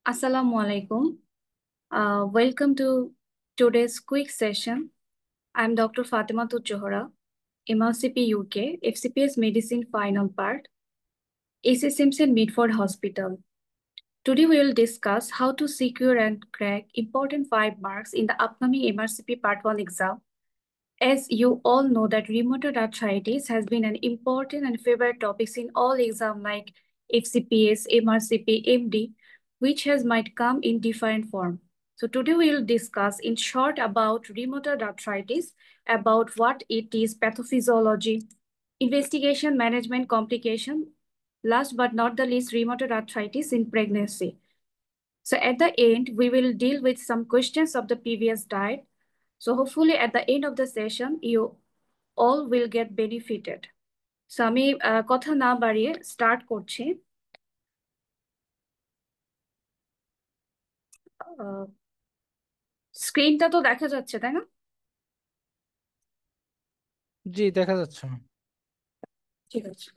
Assalamu alaikum. Welcome to today's quick session. I'm Dr. Fatima Johara, MRCP UK, FCPS Medicine Final Part, AC Simpson Midford Hospital. Today we will discuss how to secure and crack important 5 marks in the upcoming MRCP Part 1 exam. As you all know that rheumatoid arthritis has been an important and favorite topics in all exams like FCPS, MRCP, MD, which has might come in different form. So today we will discuss in short about rheumatoid arthritis, about what it is, pathophysiology, investigation, management, complication, last but not the least, rheumatoid arthritis in pregnancy. So at the end, we will deal with some questions of the previous diet. So hopefully at the end of the session, you all will get benefited. So আমি কথা না বাড়িয়ে start করছি। স্ক্রিনটা তো দেখা যাচ্ছে তাই না? জি, দেখা যাচ্ছে। ঠিক আছে,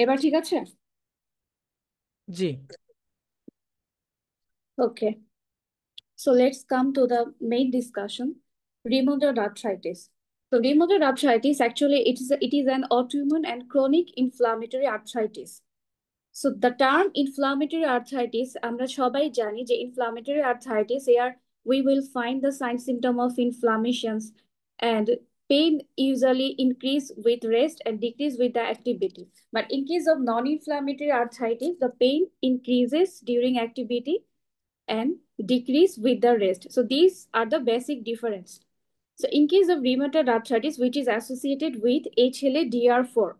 এবার ঠিক আছে। জি। ওকে, so let's come to the main discussion, rheumatoid arthritis. So rheumatoid arthritis actually it is an autoimmune and chronic inflammatory arthritis. So the term inflammatory arthritis, আমরা সবাই জানি যে inflammatory arthritis here we will find the sign symptom of inflammations and pain usually increase with rest and decrease with the activity. But in case of non-inflammatory arthritis, the pain increases during activity and decrease with the rest. So these are the basic difference. So in case of rheumatoid arthritis, which is associated with HLA-DR4.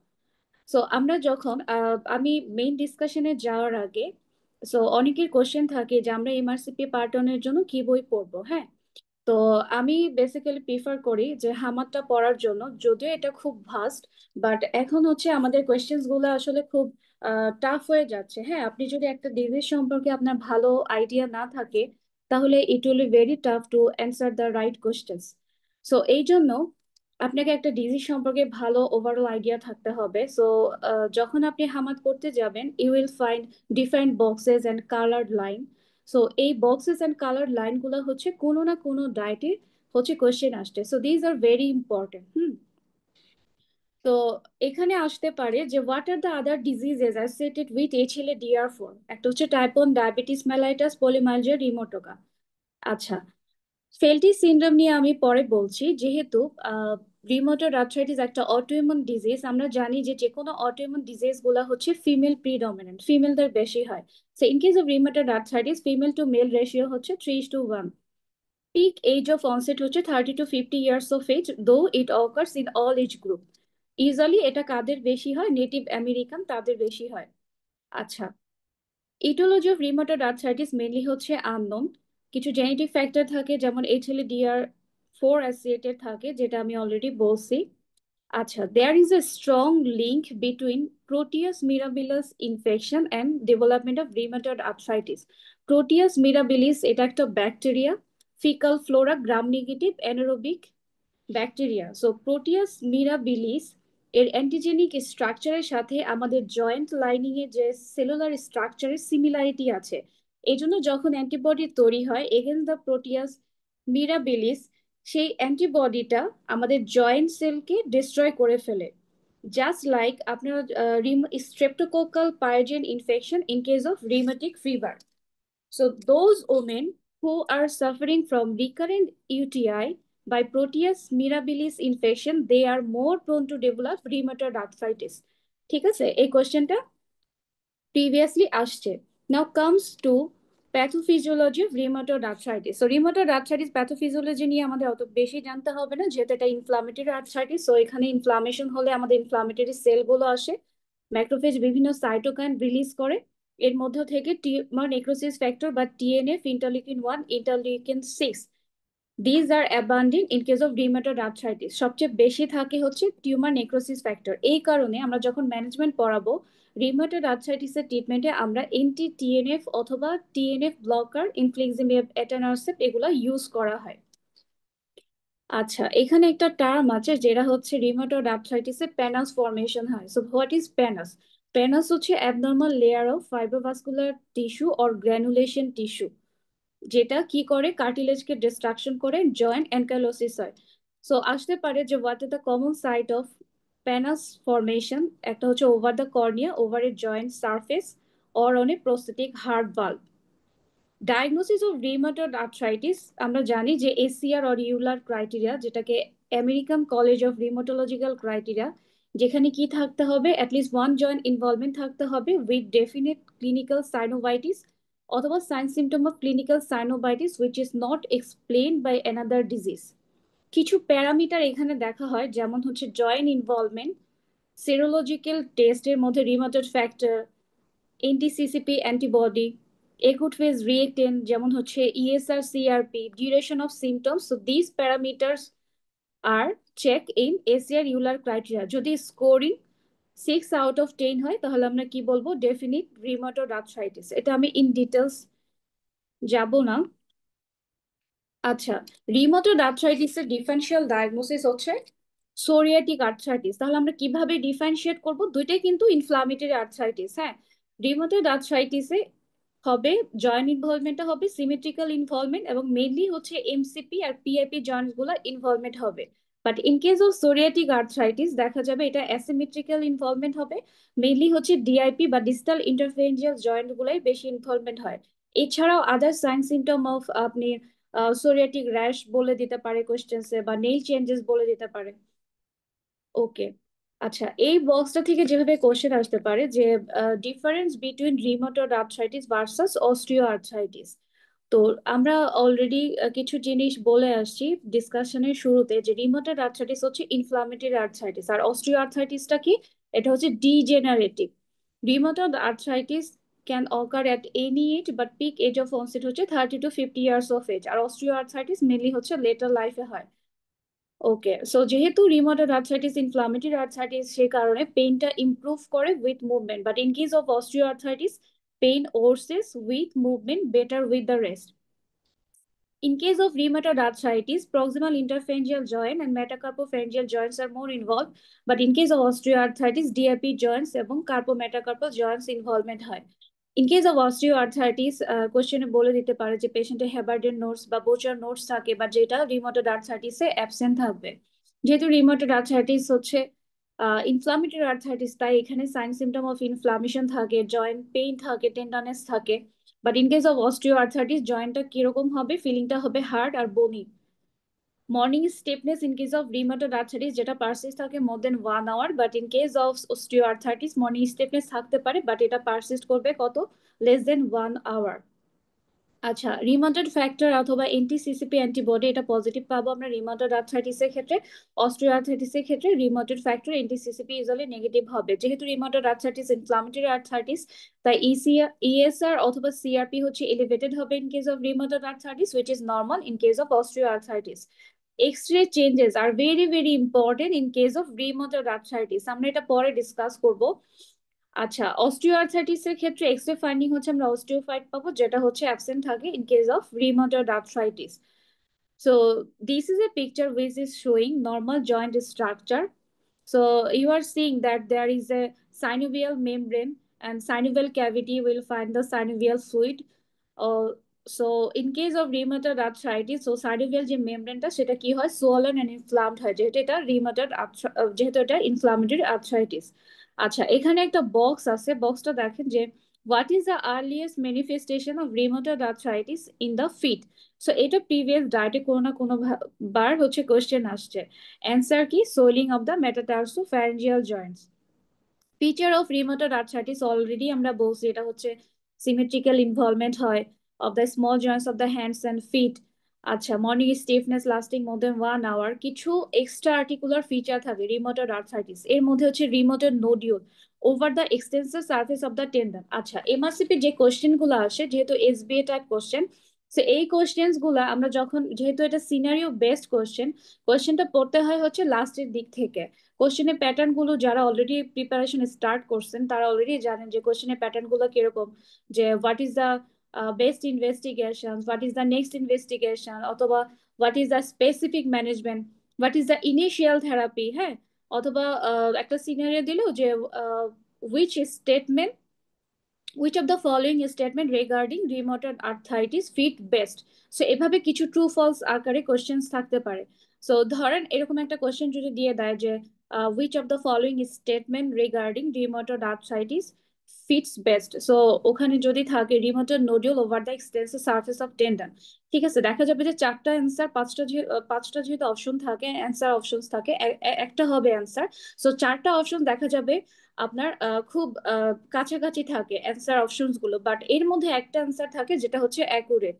So আমরা যখন আমি main ডিসকাশনে যাওয়ার আগে so অনেকের question থাকে যে আমরা MRCP part 1 এর জন্য কি বই পড়বো। হ্যাঁ, তো আমি বেসিক্যালি প্রিফার করি যে হামারটা পড়ার জন্য, যদিও এটা খুব ভাস্ট, বাট এখন হচ্ছে আমাদের কোয়েশ্চেন্স গুলো আসলে খুব টাফ হয়ে যাচ্ছে। হ্যাঁ, আপনি যদি একটা ডিজিজ সম্পর্কে আপনার ভালো আইডিয়া না থাকে, তাহলে it will be very tough to answer the right questions. So এই জন্য আপনাকে একটা ডিজিজ সম্পর্কে ভালো ওভারঅল আইডিয়া থাকতে হবে। সো যখন আপনি হামাদ করতে যাবেন, you will find different boxes and coloured line. So এই বক্সেস অ্যান্ড কালার লাইনগুলো হচ্ছে কোনো না কোনো ডায়েটে হচ্ছে কোয়েশ্চেন আসছে। So these are very important. তো এখানে আসতে পারে যে what are the other diseases associated with HLA-DR4। একটা হচ্ছে type 1 diabetes mellitus, polymyalgia, rheumatica. আচ্ছা, ফেল্টি সিনড্রোম নিয়ে আমি পরে বলছি। যেহেতু রিমোটয়েড আর্থ্রাইটিস একটা অটোইমিউন ডিজিজ, আমরা জানি যে যে কোনো অটোইমিউন ডিজিজ গুলা হচ্ছে ফিমেল প্রিডমিনেন্ট, ফিমেলদের বেশি হয়। So in case of rheumatoid arthritis, female two mail ratio হচ্ছে 3:1। পিক এজ অফ অনসেট হচ্ছে 30 to 50 years of age, though it occurs in all age group. Usually এটা কাদের বেশি হয়? নেটিভ আমেরিকান, তাদের বেশি হয়। আচ্ছা, aetiology of rheumatoid arthritis mainly হচ্ছে আননোন। কিছু জেনেটিক ফ্যাক্টর থাকে, যেমন HLA-DR4 অ্যাসোসিয়েটেড থাকে, যেটা আমি অলরেডি বলছি। আচ্ছা, there is a strong link between Proteus mirabilis infection and development of rheumatoid arthritis. Proteus mirabilis এটা একটা bacteria, faecal flora gram negative anaerobic bacteria. So Proteus mirabilis এর অ্যান্টিজেনিক স্ট্রাকচারের সাথে আমাদের জয়েন্ট লাইনিং এর যে সেলুলার স্ট্রাকচারের সিমিলারিটি আছে। এই জন্য যখন অ্যান্টিবডি তৈরি হয় এগেইনস্ট দ্য প্রোটিয়াস মিরাবিলিস, সেই অ্যান্টিবডিটা আমাদের জয়েন্ট সেলকে ডিস্ট্রয় করে ফেলে। জাস্ট লাইক আপনার streptococcal pyogenes infection in case of rheumatic fever. So those women who are suffering from recurrent UTI by Proteus mirabilis infection, they are more prone to develop rheumatoid arthritis. ঠিক আছে, এই কোশ্চেনটা previously আসছে। Now comes to pathophysiology of rheumatoid arthritis. So rheumatoid arthritis pathophysiology নিয়ে আমাদের অত বেশি জানতে হবে না, যেহেতু এটা ইনফ্লামেটরি আর্থ্রাইটিস। সো এখানে ইনফ্লামেশন হলে আমাদের ইনফ্লামেটরি সেলগুলো আসে, ম্যাক্রোফেজ বিভিন্ন সাইটোকাইন রিলিজ করে। এর মধ্যে থেকে টিউমার নেক্রোসিস ফ্যাক্টর বা TNF, interleukin 1, interleukin 6, these are abundant in case of rheumatoid arthritis. সবচেয়ে বেশি থাকে হচ্ছে টিউমার নেক্রোসিস ফ্যাক্টর। এই কারণে আমরা যখন ম্যানেজমেন্ট পড়াবো রিউমাটয়েড আর্থ্রাইটিসের ট্রিটমেন্টে আমরা TNF অথবা TNF ব্লকার, ইনফ্লিক্সিমেব, এটানারসেপ্ট এগুলো ইউজ করা হয়। আচ্ছা, এখানে একটা টার্ম আছে যেটা হচ্ছে রিউমাটয়েড আর্থ্রাইটিসে প্যানাস ফর্মেশন হয়। So what is pannus? Pannus হচ্ছে abnormal layer of fibrovascular tissue or granulation tissue, যেটা কি করে কার্টিলেজকে ডিস্ট্রাকশন করে জয়েন্ট অ্যানকাইলোসিস হয়। সো আসতে পারে যে what is the common site of pannus formation, একটা হচ্ছে over the cornea, over a joint surface or on a prosthetic heart valve. Diagnosis of rheumatoid arthritis আমরা জানি যে এসিআর অর ইউলার ক্রাইটেরিয়া, যেটাকে American College of rheumatological criteria, যেখানে কি থাকতে হবে, অ্যাটলিস্ট ওয়ান জয়েন্ট ইনভলভমেন্ট থাকতে হবে উইথ ডেফিনিট ক্লিনিক্যাল সাইনোভাইটিস অথবা sign symptom of clinical synovitis which is not explained by another disease. কিছু প্যারামিটার এখানে দেখা হয়, যেমন হচ্ছে জয়েন্ট ইনভলভমেন্ট, সেরোলজিক্যাল টেস্টের মধ্যে rheumatoid factor, anti CCP antibody, acute phase reactant যেমন হচ্ছে ESR CRP, duration of symptoms. So this parameters are check in ACR EULAR criteria. যদি স্কোরিং 6 out of 10 হয় তাহলে আমরা কি বলবো, ডেফিনিট রিউমাটয়েড আর্থ্রাইটিস। এটা আমি ইন ডিটেলস যাব না। আচ্ছা, রিউমাটয়েড আর্থ্রাইটিসের ডিফারেনশিয়াল ডায়াগনোসিস হচ্ছে সোরিয়াটিক আর্থ্রাইটিস। তাহলে আমরা কিভাবে ডিফারেনশিয়েট করব, দুইটাই কিন্তু ইনফ্লামেটরি আর্থ্রাইটিস। হ্যাঁ, রিউমাটয়েড আর্থ্রাইটিসে হবে জয়েন্ট ইনভলভমেন্টটা হবে সিমেট্রিক্যাল ইনভলভমেন্ট, এবং মেইনলি হচ্ছে এমসিপি আর পিআইপি জয়েন্টস গুলো ইনভলভমেন্ট হবে। But in case of psoriatic arthritis দেখা যাবে এটা অ্যাসিমেট্রিক্যাল ইনভলভমেন্ট হবে, মেইনলি হচ্ছে ডিআইপি বা ডিস্টাল ইন্টারফেরেন্সিয়াল জয়েন্ট গুলাই বেশি ইনভলভমেন্ট হয়। এছাড়াও আদার সাইন সিমটম অফ আপনি সোরিয়াটিক র্যাশ বলে দিতে পারে কোশ্চেন্সে, বা নেইল চেঞ্জেস বলে দিতে পারে। ওকে, আচ্ছা, এই বক্সটা থেকে যেভাবে কোশ্চেন আসতে পারে যে difference between rheumatoid arthritis versus osteo arthritis. তো আমরা অলরেডি কিছু জিনিস বলে আসছি ডিসকাশনের শুরুতে, যে রিউমাটয়েড আর্থ্রাইটিস হচ্ছে ইনফ্লামেটরি আর্থ্রাইটিস, আর অস্টিও আর্থ্রাইটিসটা কি, এটা হচ্ছে degenerative. Rheumatoid arthritis can occur at any age, but peak age of onset হচ্ছে 30 to 50 years অফ এজ, আর অস্টিও আর্থ্রাইটিস মেনলি হচ্ছে লেটার লাইফে হয়। ওকে, সো যেহেতু রিউমাটয়েড আর্থ্রাইটিস ইনফ্লামেটরি আর্থ্রাইটিস, সে কারণে পেইনটা ইমপ্রুভ করে with movement, but in case of osteoarthritis pain worsens with movement better with the rest. In case of rheumatoid arthritis, proximal interphalangeal joint and metacarpophalangeal joints are more involved, but in case of osteoarthritis, DIP joints এবং carpometacarpal joints involvement হয়। In case of osteoarthritis, কোশ্চেনে বলে দিতে পারে যে পেশেন্টের হেবার্ডেন notes বা বোচার notes থাকে, বা যেটা রিউমাটয়েড আর্থ্রাইটিসে অ্যাবসেন্ট থাকবে। যেহেতু রিউমাটয়েড আর্থ্রাইটিস হচ্ছে ইনফ্লামেটরি আর্থ্রাইটিস, তাই এখানে সাইন সিমটম অফ ইনফ্লামেশন থাকে, জয়েন্ট পেইন থাকে, টেন্ডারনেস থাকে। But in case of osteoarthritis জয়েন্টটা কিরকম হবে, ফিলিংটা হবে হার্ড আর bony. Morning stiffness in case of rheumatoid arthritis, যেটা পারসিস্ট থাকে more than 1 hour, but in case of osteoarthritis morning stiffness থাকতে পারে, বাট এটা পারসিস্ট করবে কত, লেস দেন 1 hour। আচ্ছা, রিউমাটয়েড ফ্যাক্টর অথবা এনটিসিসিপি অ্যান্টিবডি এটা পজিটিভ পাবো আমরা রিউমাটয়েড আর্থ্রাইটিসের ক্ষেত্রে। অস্টিওআর্থ্রাইটিসের ক্ষেত্রে rheumatoid factor anti CCP usually negative হবে। যেহেতু রিউমাটয়েড আর্থ্রাইটিস ইনফ্লামেটরি আর্থ্রাইটিস, তাই ইএসআর অথবা সিআরপি হচ্ছে এলিভেটেড হবে in case of rheumatoid arthritis, which is normal in case of osteoarthritis. X ray changes are very very important in case of rheumatoid arthritis, আমরা এটা পরে discuss করব। আচ্ছা, osteoarthritis এর ক্ষেত্রে এক্স-রে ফাইন্ডিং হচ্ছে আমরা অস্টিওফাইট পাবো, যেটা হচ্ছে অ্যাবসেন্ট থাকে in case of rheumatoid arthritis. So this is a picture which is showing normal joint structure. So you are seeing that there is a synovial membrane, and synovial cavity will find the synovial fluid. So in case of rheumatoid arthritis, so synovial যে মেমব্রেনটা সেটা কি হয়, swollen and inflamed হয়, যেহেতু এটা যেহেতু এটা inflammatory arthritis. আচ্ছা, এখানে একটা বক্স আছে, বক্সটা দেখেন যে what is the earliest manifestation of rheumatoid arthritis in the feet. So এটা প্রিভিয়াস ডায়েটে কোনো না কোনো বার হচ্ছে কোশ্চেন আসছে। অ্যান্সার কি, swelling of the metatarsophalangeal joints. Feature of rheumatoid arthritis already আমরা বলছি, এটা হচ্ছে সিমেট্রিক্যাল ইনভলভমেন্ট হয় of the small joints of the hands and feet. আচ্ছা, morning stiffness lasting more than 1 hour। কিছু এক্সট্রা আর্টিকুলার ফিচার থাকে rheumatoid arthritis, এর মধ্যে হচ্ছে rheumatoid nodule over the extensor surface of the tendon. আচ্ছা, MRCP যে question গুলো আসে, যেহেতু এসবিএ টাইপ কোশ্চেন, সো এই কোশ্চেন্স গুলা আমরা যখন, যেহেতু এটা সিনারিও বেসড কোশ্চেন, কোশ্চেনটা পড়তে হয় হচ্ছে লাস্টের দিক থেকে। কোশ্চেনের প্যাটার্ন গুলো যারা অলরেডি প্রিপারেশন স্টার্ট করছেন তারা অলরেডি জানেন যে কোশ্চেনের প্যাটার্ন গুলো কিরকম, যে what is the best investigation, what is the next investigation, অথবা what is the specific management, what is the initial therapy. হ্যাঁ, অথবা একটা সিনারিও দিল যে which statement which of the following statement regarding rheumatoid arthritis fit best? So এভাবে কিছু true false আকারে questions থাকতে পারে। সো ধরেন এরকম একটা কোশ্চেন যদি দিয়ে দেয় যে which of the following statement regarding rheumatoid arthritis fits best, so ওখানে যদি থাকে rheumatoid nodule over the extensive surface of tendon, ঠিক আছে, দেখা যাবে যে চারটা অ্যান্সার, পাঁচটা যেহেতু অপশন থাকে, অ্যান্সার অপশনস থাকে, একটা হবে অ্যান্সার। সো চারটা অপশন দেখা যাবে আপনার খুব কাছাকাছি থাকে অ্যান্সার অপশনস গুলো, বাট এর মধ্যে একটা অ্যান্সার থাকে যেটা হচ্ছে অ্যাকুরেট।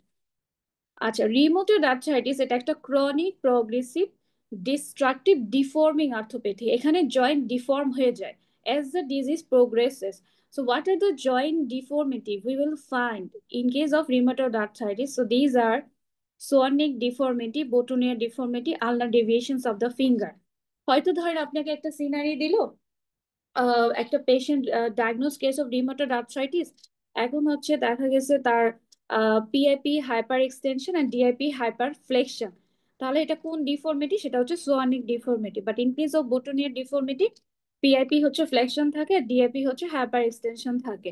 আচ্ছা, রিউমাটয়েড আর্থ্রাইটিস এটা একটা chronic progressive destructive deforming arthropathy. এখানে জয়েন্ট ডিফর্ম হয়ে যায় as the disease progresses. So what are the joint deformity we will find in case of rheumatoid arthritis? So these are Swanwick deformity, Botonier deformity, ulnar deviations of the finger. হয়তো ধরেন আপনাকে একটা scenery দিল, একটা patient diagnose case of rheumatoid arthritis, এখন হচ্ছে দেখা গেছে তার PIP hyperextension and DIP hyperflexion, তাহলে এটা কোন ডিফর্মিটি? সেটা হচ্ছে swan neck deformity. But in case of boutonniere deformity, PIP হচ্ছে ফ্লেকশন থাকে, ডিআইপি হচ্ছে হাইপার এক্সটেনশন থাকে।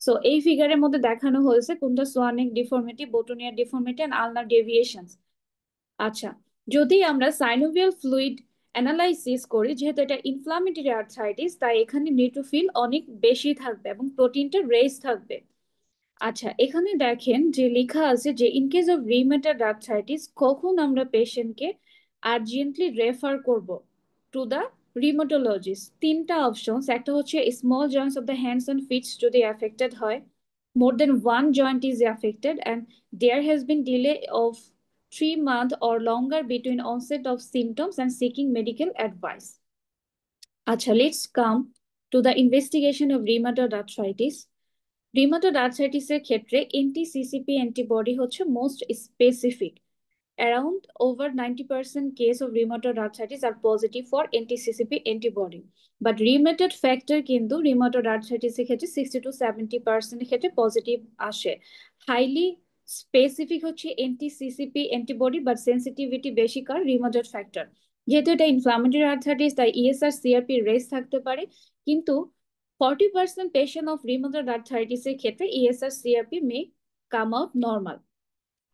সো এই ফিগারের মধ্যে দেখানো হয়েছে কোনটা swan neck deformity, boutonniere deformity and ulnar deviations. আচ্ছা, যদি আমরা সাইনোভিয়াল ফ্লুইড অ্যানালাইসিস করি, যেহেতু এটা ইনফ্লামেটরি আর্থ্রাইটিস, তাই এখানে নিউট্রোফিল অনেক বেশি থাকবে এবং প্রোটিনটা রেজ থাকবে। আচ্ছা, এখানে দেখেন যে লেখা আছে যে in case of rheumatoid arthritis কখন আমরা পেশেন্টকে আর্জেন্টলি রেফার করব টু দ্য রিউমাটোলজিস্ট। তিনটা অপশনস, একটা হচ্ছে small joints of the hands and feets যদি অ্যাফেক্টেড হয়, more than one joint is affected, and there has been delay of 3 months or longer between onset of symptoms and seeking medical advice. Acha, let's come to the investigation of rheumatoid arthritis. Rheumatoid arthritis এর ক্ষেত্রে NTCCP antibody হচ্ছে most specific. Around over 90% case of rheumatoid arthritis are positive for NTCCP antibody. But rheumatoid factor কিন্তু rheumatoid arthritis এর ক্ষেত্রে 60 to 70% এর ক্ষেত্রে positive আসে। Highly specific হচ্ছে NTCCP antibody, but sensitivity বেশি কার rheumatoid factor। যেহেতু এটা ইনফ্লামেটরি আর্থ্রাইটিস, তাই ESR CRP রেস থাকতে পারে, কিন্তু 40% পেশেন্ট অফ rheumatoid arthritis এর ক্ষেত্রে ESR CRP মে কাম আউট নর্মাল।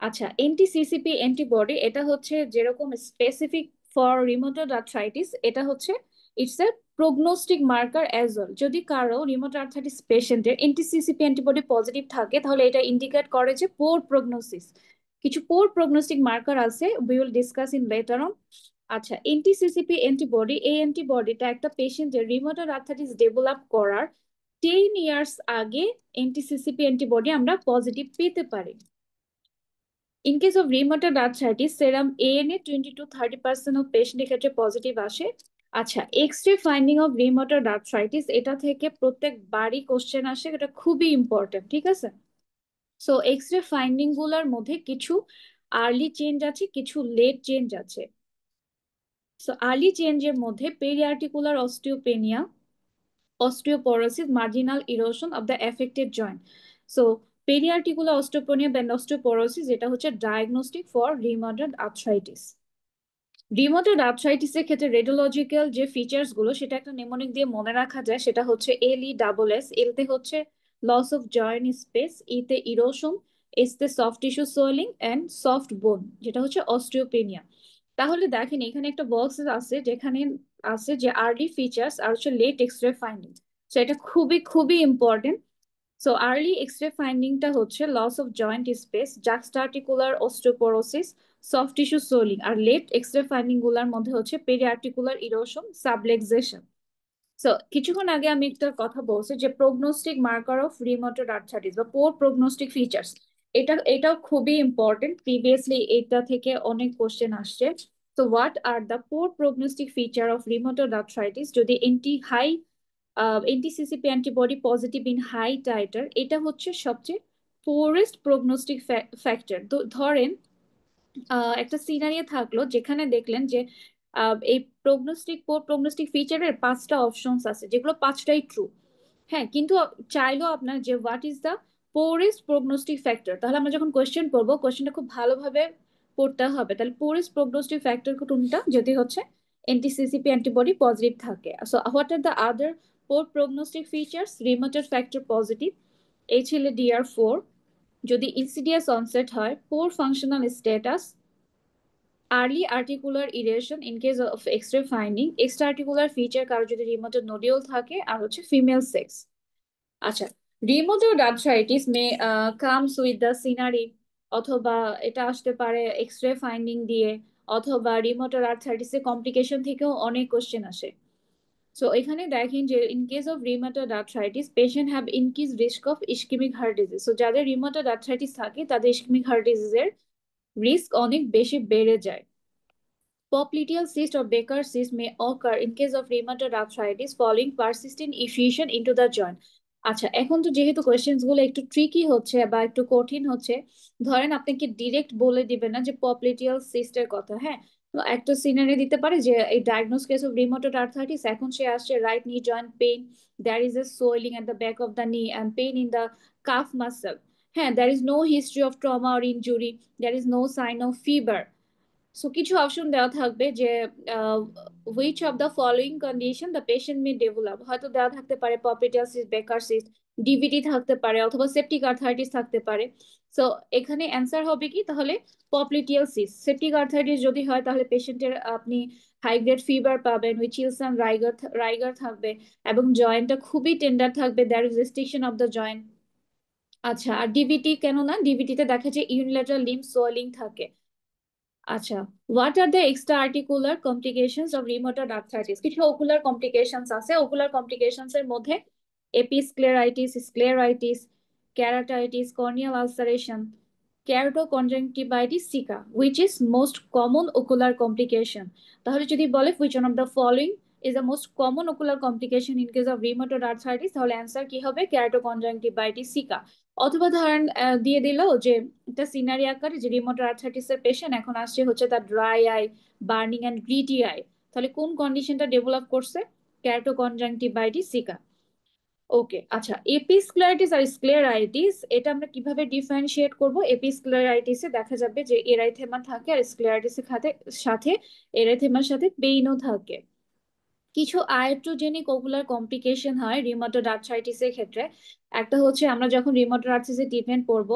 আচ্ছা, এনটিসিসিপি অ্যান্টিবডি এটা হচ্ছে যেরকম স্পেসিফিক ফর রিউমাটয়েড আর্থ্রাইটিস, এটা হচ্ছে it's a prognostic marker as well. যদি কারো রিউমাটয়েড আর্থ্রাইটিস পেশেন্টের এনটিসিসিপি অ্যান্টিবডি পজিটিভ থাকে, তাহলে এটা ইন্ডিকেট করে যে পোর প্রগনোসিস। কিছু পোর প্রগনোস্টিক মার্কার আছে, we will discuss in letter on. আচ্ছা, এনটিসিসিপি অ্যান্টিবডি, এই অ্যান্টিবডিটা একটা পেশেন্টের রিউমাটয়েড আর্থ্রাইটিস ডেভেলপ করার 10 ইয়ার্স আগে এনটিসিসিপি অ্যান্টিবডি আমরা পজিটিভ পেতে পারি। In case of rheumatoid arthritis, serum ANA 20 to 30% of patient ক্ষেত্রে পজিটিভ আসে। আচ্ছা, X ray finding of rheumatoid arthritis, এটা থেকে প্রত্যেকবারই কোশ্চেন আসে, এটা খুবই ইম্পর্টেন্ট, ঠিক আছে। সো এক্স-রে ফাইন্ডিং গুলোর মধ্যে কিছু আর্লি চেঞ্জ আছে, কিছু লেট চেঞ্জ আছে। সো আর্লি চেঞ্জের মধ্যে পেরিআর্টিকুলার osteopenia, osteoporosis, marginal erosion of the affected joint. So periarticular osteopenia and osteoporosis এটা হচ্ছে diagnostic for rheumatoid arthritis. Rheumatoid আর্থ্রাইটিসের ক্ষেত্রে রেডিওলজিক্যাল যে ফিচার্স গুলো, সেটা একটা নেমোনিক দিয়ে মনে রাখা যায়, সেটা হচ্ছে LESS। এলতে হচ্ছে লস অফ জয়েন্ট স্পেস, ইতে ইরোশন, এসতে soft tissue swelling and soft bone, যেটা হচ্ছে অস্টিওপেনিয়া। তাহলে দেখেন এখানে একটা বক্স আছে যেখানে আছে যে আর্লি ফিচার্স আর হচ্ছে লেট এক্সরে ফাইন্ডিং। সো এটা খুবই খুবই ইম্পর্টেন্ট। সো আর্লি এক্সরে ফাইন্ডিংটা হচ্ছে loss of joint space, juxtaarticular osteoporosis, soft tissue swelling, আর লেট এক্সরে ফাইন্ডিং গুলার মধ্যে হচ্ছে পেরিআর্টিকুলার ইরোশন, সাবলেক্সেশন। সো কিছুক্ষণ আগে আমি একটা কথা বলছি যে prognostic marker of rheumatoid arthritis বা পোর প্রগনোস্টিক ফিচার্স, এটাও খুবই ইম্পর্টেন্ট। প্রিভিয়াসলি এটা থেকে অনেক কোশ্চেন আসছে। তো what are the poor prognostic feature of rheumatoid arthritis? যদি anti CCP antibody positive in high titre, এটা হচ্ছে সবচেয়ে পোরেস্ট প্রগনোস্টিক ফ্যাক্টর। তো ধরেন একটা সিনারিও থাকলো যেখানে দেখলেন যে এই প্রগনোস্টিক ফিচারের 5টা অপশনস আছে, যেগুলো 5টাই ট্রু। হ্যাঁ, কিন্তু চাইলো আপনার যে what is the poorest prognostic factor, তাহলে আমরা যখন কোয়েশ্চেন পড়বো, কোয়েশ্চেনটা খুব ভালোভাবে পড়তে হবে। তাহলে পোরেস্ট প্রগনোস্টিক ফ্যাক্টর কোনটা? যদি হচ্ছে এনটিসিসিপি অ্যান্টিবডি পজিটিভ থাকে। So what are the other poor prognostic features rheumatoid factor positive, এই ছিল DR4। যদি ইনসিডিয়াস অনসেট হয়, poor functional status, early articular erosion in case of X-ray finding, extra articular feature কারো যদি rheumatoid nodule থাকে, আর হচ্ছে ফিমেল সেক্স। আচ্ছা, rheumatoid arthritis may comes with the scenery, অথবা এটা আসতে পারে এক্স-রে ফাইন্ডিং দিয়ে, অথবা রিউমাটয়েড আর্থ্রাইটিসের কমপ্লিকেশন থেকেও অনেক কোশ্চেন আসে। সো এখানে দেখেন যে in case of rheumatoid arthritis patient have increase risk of ischaemic heart disease. So যাদের রিউমাটয়েড আর্থ্রাইটিস থাকে তাদের ইসকেমিক হার্ট ডিজিজের রিস্ক অনেক বেশি বেড়ে যায়। Popliteal cyst or Becker cyst may occur in case of rheumatoid arthritis following persistent effusion into the joint. আচ্ছা, এখন তো যেহেতু কোয়েশ্চেন্স গুলো একটু ট্রিকি হচ্ছে বা একটু কঠিন হচ্ছে, ধরেন আপনাকে ডিরেক্ট বলে দিবে না যে পপ্লিটিয়াল সিস্টের কথা, হ্যাঁ, তো একটা সিনারি দিতে পারে যে এই diagnose case of rheumatoid arthritis, এখন সে আসছে right knee joint pain, there is a swelling at the back of the knee and pain in the calf muscle, হ্যাঁ, there is no history of trauma or injury, there is no sign of fever. So কিছু option দেওয়া থাকবে যে which of the following condition the patient may develop, হয়তো দেওয়া থাকতে পারে পপিটিয়াল cyst, বেকার সিস্ট, ডিভিটি থাকতে পারে, অথবা সেপ্টিক আর্থারাইটিস থাকতে পারে। সো এখানে অ্যান্সার হবে কি তাহলে পপ্লিটিয়াল সিস্ট। সেপ্টিক আর্থারাইটিস যদি হয় তাহলে পেশেন্টের আপনি হাই গ্রেড ফিভার পাবেন, which chills and rigor rigor থাকবে, এবং জয়েন্টটা খুবই টেন্ডার থাকবে, there is restriction of the joint. আচ্ছা, আর ডিভিটি কেন না, ডিভিটিতে দেখা যায় ইউনিল্যাটারাল লিম্ব সোয়েলিং থাকে। আচ্ছা, what are the extra articular complications of rheumatoid arthritis? কিছু ওকুলার কমপ্লিকেশনস আছে। ওকুলার কমপ্লিকেশনস এর মধ্যে episcleritis, scleritis, keratitis, corneal ulceration, keratoconjunctivitis seeker, which is most common ocular complication। তাহলে যদি বলে which one of the following is the most common ocular complication in case of rheumatoid arthritis, তাহলে answer কি হবে? Keratoconjunctivitis seeker. অথবা ধরেন দিয়ে দিল যে একটা সিনারি আকারে যে রিউমাটয়েড আর্থ্রাইটিস এর পেশেন্ট এখন আসছে হচ্ছে তার dry eye, burning and gritty eye, তাহলে কোন কন্ডিশনটা ডেভেলপ করছে? Keratoconjunctivitis seeker. ওকে, আচ্ছা, এপিস্ক্লেরাইটিস আর স্ক্লেরাইটিস এটা আমরা কিভাবে ডিফারেন্সিয়েট করব? এপিস্ক্লেরাইটিসে দেখা যাবে যে এরাইথেমা থাকে, আর স্ক্লেরাইটিসের সাথে এরাইথেমার সাথে পেইনও থাকে। কিছু আয়াট্রোজেনিক ওকুলার কমপ্লিকেশন হয় রিউমাটয়েড আর্থ্রাইটিসের ক্ষেত্রে। একটা হচ্ছে আমরা যখন রিউমাটয়েড আর্থ্রাইটিসের ট্রিটমেন্ট করব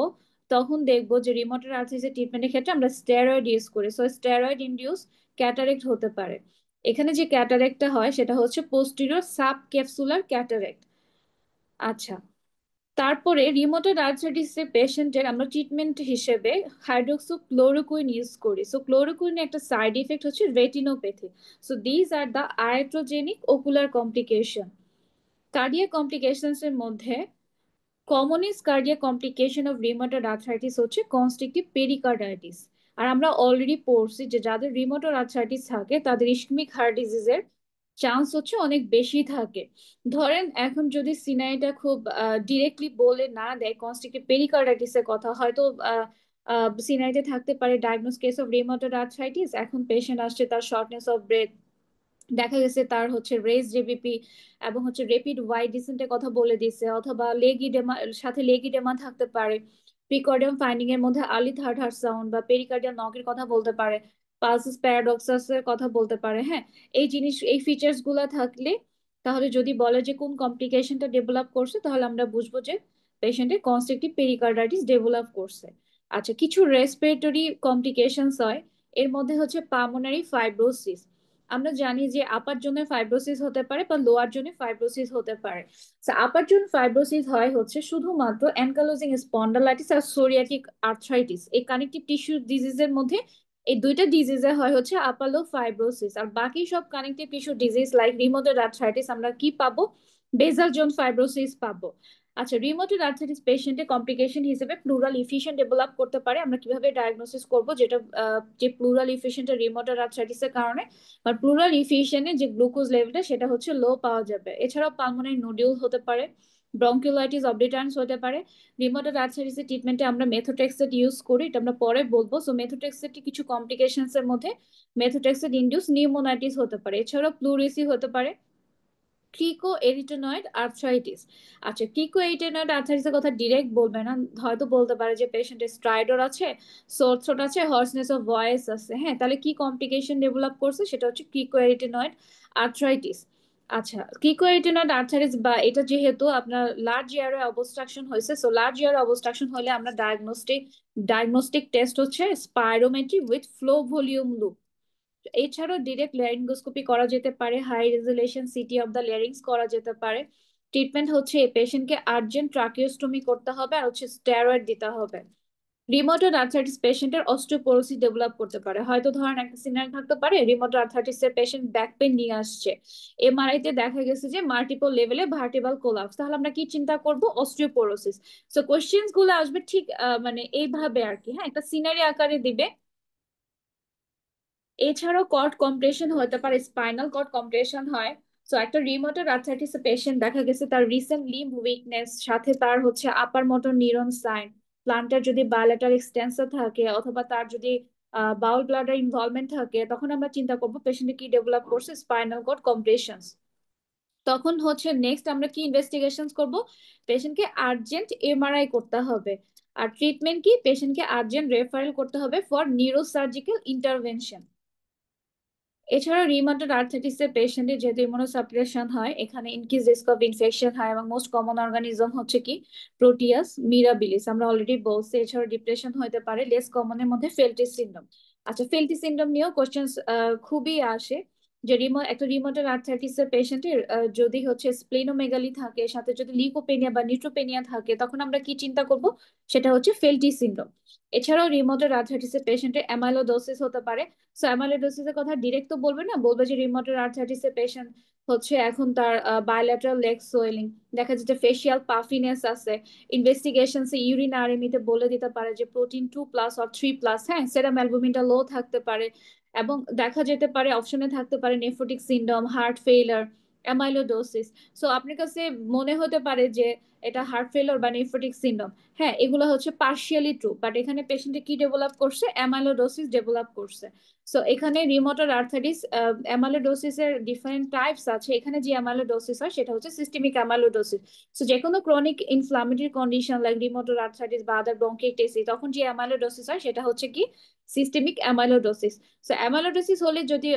তখন দেখবো যে রিউমাটয়েড আর্থ্রাইটিসের ট্রিটমেন্টের ক্ষেত্রে আমরা স্টেরয়েড ইউজ করি, সো স্টেরয়েড ইনডিউস ক্যাটারেক্ট হতে পারে। এখানে যে ক্যাটারেক্টটা হয় সেটা হচ্ছে পোস্টেরিয়র সাব ক্যাপসুলার ক্যাটারেক্ট। আচ্ছা, তারপরে রিউমাটয়েড আর্থ্রাইটিসের পেশেন্টের আমরা ট্রিটমেন্ট হিসেবে হাইড্রোক্সিক্লোরোকুইন ইউজ করি। সো ক্লোরোকুইনের একটা সাইড ইফেক্ট হচ্ছে retinopathy. So these are the iatrogenic ocular complication. Cardiac complications এর মধ্যে commonest cardiac complication of rheumatoid arthritis হচ্ছে কনস্ট্রিকটিভ পেরিকার্ডাইটিস। আর আমরা অলরেডি পড়ছি যে যাদের রিউমাটয়েড আর্থ্রাইটিস থাকে তাদের ইসকেমিক হার্ট ডিজিজের চান্স হচ্ছে অনেক বেশি থাকে। ধরেন এখন যদি সিনাইটা খুব ডিরেক্টলি বলে না দেয় কনস্ট্রিকটিভ পেরিকার্ডাইটিসের কথা, হয়তো সিনাইতে থাকতে পারে diagnose case of rheumatoid arthritis, এখন পেশেন্ট আসছে তার শর্টনেস অফ ব্রেথ, দেখা গেছে তার হচ্ছে রেস জেবিপি এবং হচ্ছে রেপিড ওয়াই ডিসেন্টের কথা বলে দিছে, অথবা লেগিডেমা সাথে লেগিডেমা থাকতে পারে, প্রিকর্ডিয়াম ফাইন্ডিং এর মধ্যে আর্লি থার্ড হার্ট সাউন্ড বা পেরিকার্ডিয়াল নকের কথা বলতে পারে, পালসাস প্যারাডক্সাস এর কথা বলতে পারে। হ্যাঁ, এই জিনিস এই ফিচার্স গুলা থাকলে তাহলে যদি বলে যে কোন কমপ্লিকেশনটা ডেভেলপ করছে তাহলে আমরা বুঝবো যে পেশেন্টের কনস্ট্রাকটিভ পেরিকার্ডাইটিস ডেভেলপ করছে। আচ্ছা, কিছু রেসপিরেটরি কমপ্লিকেশনস হয়, এর মধ্যে হচ্ছে পালমোনারি ফাইব্রোসিস। আমরা জানি যে আপার জন্য ফাইব্রোসিস হতে পারে বা লোয়ার জন্য ফাইব্রোসিস হতে পারে। আপার জন্য ফাইব্রোসিস হয় হচ্ছে শুধুমাত্র অ্যানকালোজিং স্পন্ডালাইটিস আর সোরিয়াটিক আর্থ্রাইটিস, এই কানেকটিভ টিস্যু ডিজিজের মধ্যে এই দুইটা ডিজিজে হয় হচ্ছে আপালো ফাইব্রোসিস। আর বাকি সব connective tissue disease like rheumatoid arthritis আমরা কি পাবো? বেসাল জোন ফাইব্রোসিস পাবো। আচ্ছা, রিউমাটয়েড আর্থ্রাইটিস পেশেন্টের কমপ্লিকেশন হিসেবে প্লুরাল ইফিশন ডেভেলপ করতে পারে। আমরা কিভাবে ডায়াগনোসিস করব যেটা যে প্লুরাল ইফিশনটা রিউমাটয়েড আর্থ্রাইটিসের কারণে, আর প্লুরাল ইফিশনে যে গ্লুকোজ লেভেলটা সেটা হচ্ছে লো পাওয়া যাবে। এছাড়াও পালমোনারি নোডিউল হতে পারে, ব্রঙ্কিওলাইটিস অবলিটারেন্স হতে পারে। রিউমাটয়েড আর্থ্রাইটিসের ট্রিটমেন্টে আমরা মেথোট্রেক্সেট ইউজ করি, এটা আমরা পরে বলবো। সো মেথোট্রেক্সেটের কিছু কমপ্লিকেশনস এর মধ্যে মেথোট্রেক্সেট ইনডিউস নিউমোনাইটিস হতে পারে, এছাড়াও প্লুরিসি হতে পারে, ক্রিকো এরিটেনয়েড আর্থ্রাইটিস। আচ্ছা, ক্রিকো এরিটেনয়েড আর্থ্রাইটিসের কথা ডিরেক্ট বলবে না, হয়তো বলতে পারে যে পেশেন্টের স্ট্রাইডর আছে, সোর থ্রোট আছে, হর্সনেস অফ ভয়েস আছে। হ্যাঁ, তাহলে কি কমপ্লিকেশন ডেভেলপ করছে সেটা হচ্ছে ক্রিকো এরিটেনয়েড আর্থ্রাইটিস। আচ্ছা, কিউরেটিনয়েড আর্থারিটিস বা এটা যেহেতু আপনার লার্জ ইয়ারে অবস্ট্রাকশন হয়েছে, সো লার্জ ইয়ারে অবস্ট্রাকশন হলে আমরা ডায়াগনস্টিক টেস্ট হচ্ছে spirometry with flow volume loop. এছাড়াও ডিরেক্ট ল্যারিঙ্গোস্কোপি করা যেতে পারে, high resolution CT of the larynx করা যেতে পারে। ট্রিটমেন্ট হচ্ছে এই পেশেন্টকে আর্জেন্ট ট্রাকিওস্টমি করতে হবে আর হচ্ছে স্টেরয়েড দিতে হবে। রিমোটেড আর্থ্রাইটিস পেশেন্টের অস্টিওপোরোসিস ডেভেলপ করতে পারে। হয়তো ধরেন একটা সিনারি থাকতে পারে, রিমোটেড আর্থ্রাইটিস এর পেশেন্ট ব্যাক পেন নিয়ে আসছে, এমআরআই তে দেখা গেছে যে মাল্টিপল লেভেলে ভার্টিব্রাল কোলাপস, তাহলে আমরা কি চিন্তা করব? অস্টিওপোরোসিস। সো কোশ্চেন্স গুলো আসবে ঠিক মানে এইভাবে আর কি, হ্যাঁ, একটা সিনারি আকারে দিবে। এছাড়াও কর্ড কম্প্রেশন হতে পারে, স্পাইনাল কর্ড কম্প্রেশন হয়। সো একটা রিমোটেড আর্থ্রাইটিস পেশেন্ট দেখা গেছে তার রিসেন্ট লিম্ব উইকনেস, সাথে তার হচ্ছে upper motor neuron sign, plantar যদি বায়োলেটার এক্সটেন্সর থাকে অথবা তার যদি বাউল ব্লাডার ইনভলভমেন্ট থাকে, তখন আমরা চিন্তা করবো পেশেন্টে কি ডেভেলপ করছে? Spinal cord compression. তখন হচ্ছে নেক্সট আমরা কি ইনভেস্টিগেশন করব? পেশেন্টকে আর্জেন্ট এমআরআই করতে হবে। আর ট্রিটমেন্ট কি? পেশেন্টকে আর্জেন্ট রেফারেল করতে হবে ফর নিউরোসার্জিক্যাল ইন্টারভেনশন। এছাড়া রিউমাটয়েড আর্থ্রাইটিস এর পেশেন্টের যেহেতু ইমিউনোসাপ্রেশন হয়, এখানে ইনক্রিজ রিস্ক অফ ইনফেকশন হয় এবং মোস্ট কমন অর্গানিজম হচ্ছে কি? প্রোটিয়াস মিরাবিলিস, আমরা অলরেডি বলছি। এছাড়া ডিপ্রেশন হতে পারে, লেস কমনের মধ্যে ফেল্টি সিনড্রোম। আচ্ছা, ফেল্টি সিনড্রোম নিয়েও কোশ্চেন খুবই আসে, যে একটা রিউমাটয়েড আর্থ্রাইটিস এর পেশেন্টের যদি হচ্ছে স্প্লেনোমেগালি থাকে, সাথে যদি লিউকোপেনিয়া বা নিউট্রোপেনিয়া থাকে, তখন আমরা কি চিন্তা করব? সেটা হচ্ছে ফেল্টি সিনড্রোম। এছাড়াও রিউমাটয়েড আর্থ্রাইটিস এর পেশেন্টের অ্যামাইলোডোসিস হতে পারে। সো অ্যামাইলোডোসিসের কথা ডিরেক্ট তো বলবে না, বলবে যে রিউমাটয়েড আর্থ্রাইটিস এর পেশেন্ট হচ্ছে এখন তার বায়োল্যাটারাল লেগ সোয়েলিং, দেখা যাচ্ছে ফেসিয়াল পাফিনেস আছে। ইনভেস্টিগেশনস ইউরিন আরএমইতে বলে দিতে পারে যে প্রোটিন 2+ অর 3+, হ্যাঁ, সেরাম অ্যালবুমিনটা লো থাকতে পারে। এবং দেখা যেতে পারে অপশনে থাকতে পারে nephrotic syndrome, heart failure, amyloidosis. So আপনার কাছে মনে হতে পারে যে এটা হার্ট ফেইলার বা নেফ্রোটিক সিনড্রোম, হ্যাঁ, এগুলো হচ্ছে পার্শিয়ালি ট্রু, বাট এখানে পেশেন্টে কি ডেভেলপ করছে? অ্যামাইলোডোসিস ডেভেলপ করছে। সো এখানে রিউমাটয়েড আর্থ্রাইটিস অ্যামাইলোডোসিস এর ডিফারেন্ট টাইপস আছে। এখানে যে অ্যামাইলোডোসিস হয় সেটা হচ্ছে সিস্টেমিক অ্যামাইলোডোসিস। সো যে কোনো chronic inflammatory condition like rheumatoid arthritis বা আদার ব্রঙ্কিটিস, তখন যে অ্যামাইলোডোসিস হয় সেটা হচ্ছে কি? সিস্টেমিক অ্যামাইলোডোসিস। সো অ্যামাইলোডোসিস হলে যদি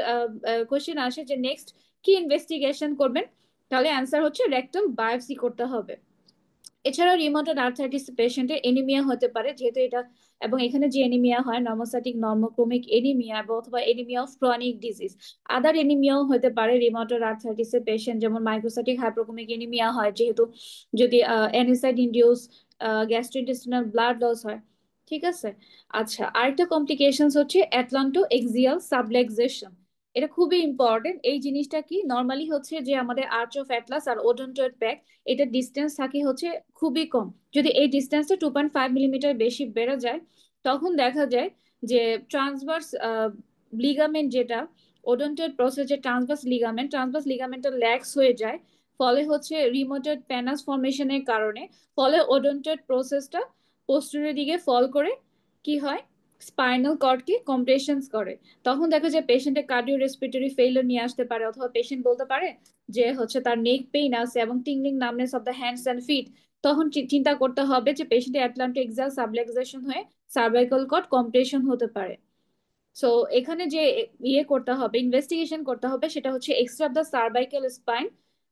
কোশ্চেন আসে যে নেক্সট কি ইনভেস্টিগেশন করবেন, তাহলে অ্যান্সার হচ্ছে রেকটাল বায়োপসি করতে হবে। এছাড়াও রিউমাটয়েড আর্থ্রাইটিস পেশেন্টের এনিমিয়া হতে পারে, যেহেতু এটা, এবং এখানে যে এনিমিয়া হয় নর্মোসাইটিক নর্মোক্রোমিক এনিমিয়া অথবা এনিমিয়া অফ ক্রনিক ডিজিজ। আদার এনিমিয়াও হতে পারে রিউমাটয়েড আর্থ্রাইটিস এর পেশেন্ট, যেমন মাইক্রোসাইটিক হাইপোক্রোমিক এনিমিয়া হয়, যেহেতু যদি অ্যানিসাইড ইনডিউস গ্যাস্ট্রোইন্টেস্টিনাল ব্লাড লস হয়। ঠিক আছে। আচ্ছা, আরেকটা কমপ্লিকেশনস হচ্ছে অ্যাটলান্টো এক্সিয়াল সাবলেক্সেশন। এটা খুবই ইম্পর্টেন্ট। এই জিনিসটা কি? নর্মালি হচ্ছে যে আমাদের আর্চ অফ অ্যাটলাস আর ওডন্টয়েড প্যাক, এটা ডিস্টেন্স থাকে হচ্ছে খুবই কম। যদি এই ডিস্টেন্সটা 2.5 মিলিমিটার বেশি বেড়ে যায়, তখন দেখা যায় যে ট্রান্সভার্স লিগামেন্ট, যেটা ওডন্টয়েড প্রসেস, যে ট্রান্সভার্স লিগামেন্টটা ল্যাক্স হয়ে যায়, ফলে হচ্ছে রিমোটেড প্যানাস ফর্মেশনের কারণে, ফলে ওডন্টয়েড প্রসেসটা পোস্টেরিয়র দিকে ফল করে কি হয়? স্পাইনাল কর্ডকে কম্প্রেশনস করে। তখন দেখা যায় পেশেন্টের কার্ডিও রেসপিরেটরি ফেইলিওর নিয়ে আসতে পারে, অথবা পেশেন্ট বলতে পারে যে হচ্ছে তার নেক পেইন আছে এবং tingling numbness of the hands and feet. তখন চিন্তা করতে হবে যে পেশেন্টের অ্যাটলান্টো এক্সাল সাবলেক্সেশন হয়ে সার্ভাইকাল কর্ড কম্প্রেশন হতে পারে। সো এখানে যে করতে হবে, ইনভেস্টিগেশন করতে হবে, সেটা হচ্ছে extra of the cervical spine,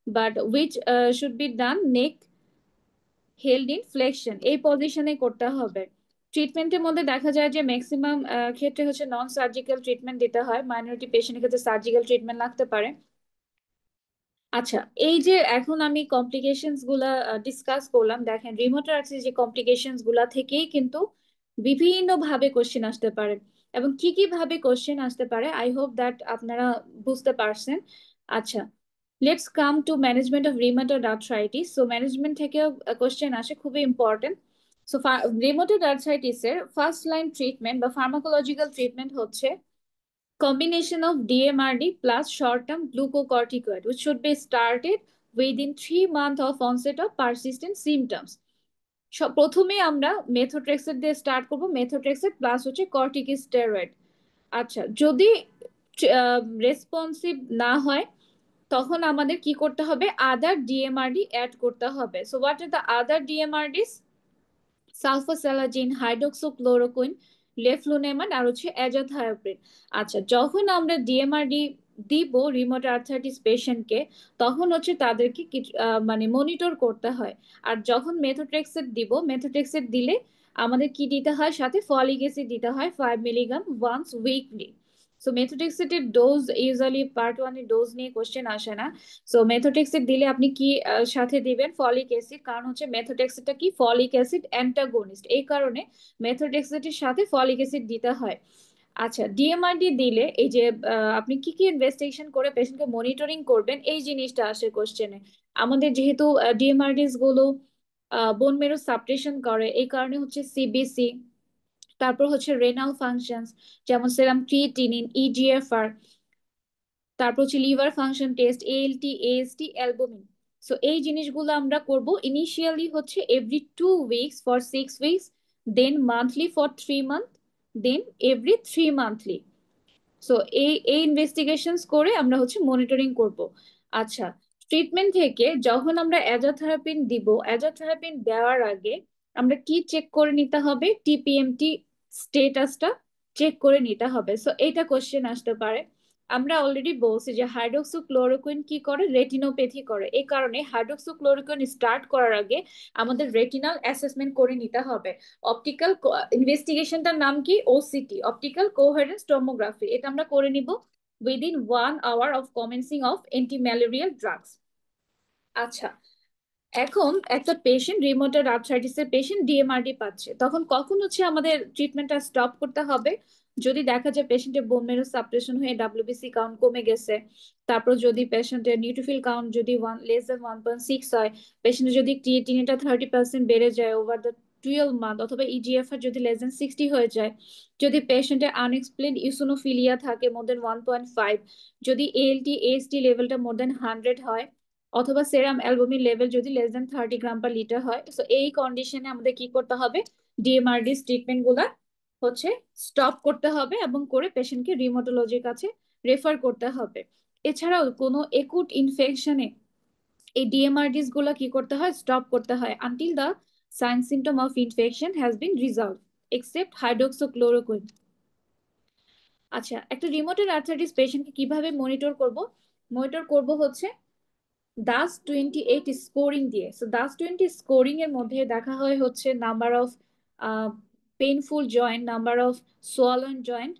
but which should be done neck held in flexion, এই পজিশনে করতে হবে। ট্রিটমেন্টের মধ্যে দেখা যায় যে ম্যাক্সিমাম ক্ষেত্রে হচ্ছে নন সার্জিক্যাল ট্রিটমেন্ট দিতে হয়, মাইনরিটি পেশেন্টের ক্ষেত্রে সার্জিক্যাল ট্রিটমেন্ট লাগতে পারে। আচ্ছা, এই যে এখন আমি কমপ্লিকেশনস গুলা ডিসকাস করলাম, দেখেন রিমোট আর্থ্রাইটিস যে কমপ্লিকেশনস গুলা থেকেই কিন্তু বিভিন্ন ভাবে কোশ্চেন আসতে পারে। এবং কি কি ভাবে কোশ্চেন আসতে পারে, আই হোপ দ্যাট আপনারা বুঝতে পারছেন। আচ্ছা, let's come to management of rheumatoid arthritis. So management থেকেও কোশ্চেন আসে, খুবই ইম্পর্টেন্ট। সো রিমোটেড আর্থ্রাইটিস এর ফার্স্ট লাইন ট্রিটমেন্ট বা ফার্মাকোলজিক্যাল ট্রিটমেন্ট হচ্ছে combination of DMRD plus short-term glucocorticoid, which should be started within 3 months of onset of persistent symptoms. প্রথমে আমরা methotrexate দিয়ে start করব, মেথোট্রেক্সেট প্লাস হচ্ছে কর্টিকোস্টেরয়েড। আচ্ছা, যদি রেসপন্সিভ না হয়, তখন আমাদের কি করতে হবে? আদার ডিএমআরডি অ্যাড করতে হবে। So what are the other DMARDs? Sulphasalazine, hydroxychloroquine, leflunomide আর হচ্ছে অ্যাজাথায়োপ্রিন। আচ্ছা, যখন আমরা ডিএমআরডি দিব রিউমাটয়েড আর্থ্রাইটিস পেশেন্টকে, তখন হচ্ছে তাদেরকে মানে মনিটর করতে হয়। আর যখন মেথোট্রেক্সেট দিব, মেথোট্রেক্সেট দিলে আমাদের কি দিতে হয়, সাথে ফলিক অ্যাসিড দিতে হয় 5 মিলিগ্রাম ওয়ান্স উইকলি। সো মেথোট্রেক্সেটের ডোজ ইউজুয়ালি পার্ট 1 এর ডোজ নিয়ে কোশ্চেন আসে না। সো মেথোট্রেক্সেট দিলে আপনি কি সাথে দিবেন, ফলিক অ্যাসিড, কারণ হচ্ছে মেথোট্রেক্সেটটা কি ফলিক অ্যাসিড অ্যান্টাগনিস্ট, এই কারণে মেথোট্রেক্সেটের সাথে ফলিক অ্যাসিড দিতে হয়। আচ্ছা, ডিএমআরডি দিলে এই যে আপনি কি কি ইনভেস্টিগেশন করে পেশেন্টকে মনিটরিং করবেন, এই জিনিসটা আসে কোশ্চেনে। আমাদের যেহেতু ডিএমআরডিস গুলো বোন মেরু সাপ্রেশন করে, এই কারণে হচ্ছে সিবিসি, তারপর হচ্ছে রেনাল ফাংশনস যেমন সেরাম ক্রিয়েটিনিন, ইজিএফআর, তারপর হচ্ছে liver function test, ALT, AST, albumin. So এই জিনিসগুলো আমরা করব ইনিশিয়ালি হচ্ছে every 2 weeks for 6 weeks, then monthly for 3 month, then every 3 monthly. So এই এই ইনভেস্টিগেশনস করে আমরা হচ্ছে মনিটরিং করব। আচ্ছা, ট্রিটমেন্ট থেকে যখন আমরা অ্যাজাথেরাপিন দিব, অ্যাজাথেরাপিন দেওয়ার আগে আমরা কি চেক করে নিতে হবে, টিপিএমটি স্টেটাসটা চেক করে নিতে হবে। সো এইটা কোশ্চেন আসতে পারে। আমরা অলরেডি বলছি যে হাইড্রোক্সিক্লোরোকুইন কি করে, রেটিনোপ্যাথি করে, এই কারণে হাইড্রোক্সিক্লোরোকুইন স্টার্ট করার আগে আমাদের রেটিনাল অ্যাসেসমেন্ট করে নিতে হবে। অপটিক্যাল ইনভেস্টিগেশনটার নাম কি, ওসিটি, অপটিক্যাল কোহেরেন্স টোমোগ্রাফি, এটা আমরা করে নিব within 1 hour of commencing of anti malarial drugs. আচ্ছা, এখন একটা পেশেন্ট রিউমাটয়েড আর্থ্রাইটিসের পেশেন্ট ডিএমআরডি পাচ্ছে, তখন কখন হচ্ছে আমাদের ট্রিটমেন্টটা স্টপ করতে হবে, যদি দেখা যায় পেশেন্টের বোন মেরু সাপ্রেশন হয়ে ডাব্লিউবিসি কাউন্ট কমে গেছে, তারপর যদি পেশেন্টের নিউট্রোফিল কাউন্ট যদি 1 <1.6 হয়, পেশেন্টের যদি ক্রিয়েটিনিনটা 30% বেড়ে যায় ওভার দ্য 12 মান্থ, অথবা ইজিএফআর যদি <60 হয়ে যায়, যদি পেশেন্টের আনএক্সপ্লেইনড ইউসোনোফিলিয়া থাকে more than 1.5, যদি এএলটি এএসটি লেভেলটা more than 100 হয়, অথবা সেরাম অ্যালবুমিন লেভেল যদি <30 গ্রাম/লিটার হয়, তো এই কন্ডিশনে আমাদের কি করতে হবে, ডিএমআরডিস ট্রিটমেন্ট গুলা হচ্ছে স্টপ করতে হবে এবং করে পেশেন্টকে রিউমাটোলজির কাছে রেফার করতে হবে। এছাড়াও কোনো একুট ইনফেকশনে এই ডিএমআরডিস গুলা কি করতে হয়, স্টপ করতে হয় until the sign symptom of infection has been resolve except hydroxychloroquine. আচ্ছা, একটা রিউমাটয়েড আর্থ্রাইটিস পেশেন্টকে কিভাবে মনিটর করব, মনিটর করব হচ্ছে DAS-28 স্কোরিং দিয়ে। সো DAS-20 স্কোরিং এর মধ্যে দেখা হয় হচ্ছে number of painful joint, number of swollen joint,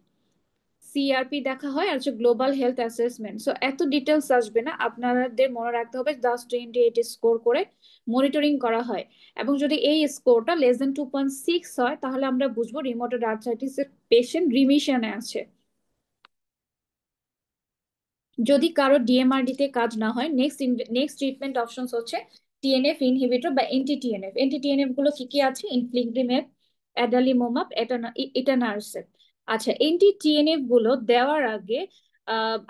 CRP দেখা হয়, আর হচ্ছে গ্লোবাল হেলথ অ্যাসেসমেন্ট। সো এত ডিটেলস আসবে না, আপনাদের মনে রাখতে হবে DAS-28 স্কোর করে মনিটরিং করা হয়। এবং যদি এই স্কোরটা <2.6 হয়, তাহলে আমরা বুঝবো রিউমাটয়েড আর্থ্রাইটিসের পেশেন্ট রিমিশনে আছে। যদি কারো ডিএমআরডি তে কাজ না হয়, নেক্সট ট্রিটমেন্ট অপশনস হচ্ছে টিএনএফ ইনহিবিটর বা এন্টি টিএনএফ। এন্টি টিএনএফ গুলো কি কি আছে, ইনফ্লিগ্রিমেব, অ্যাডালিমোমাব, এটানারসেব। আচ্ছা, এন্টি টিএনএফ গুলো দেওয়ার আগে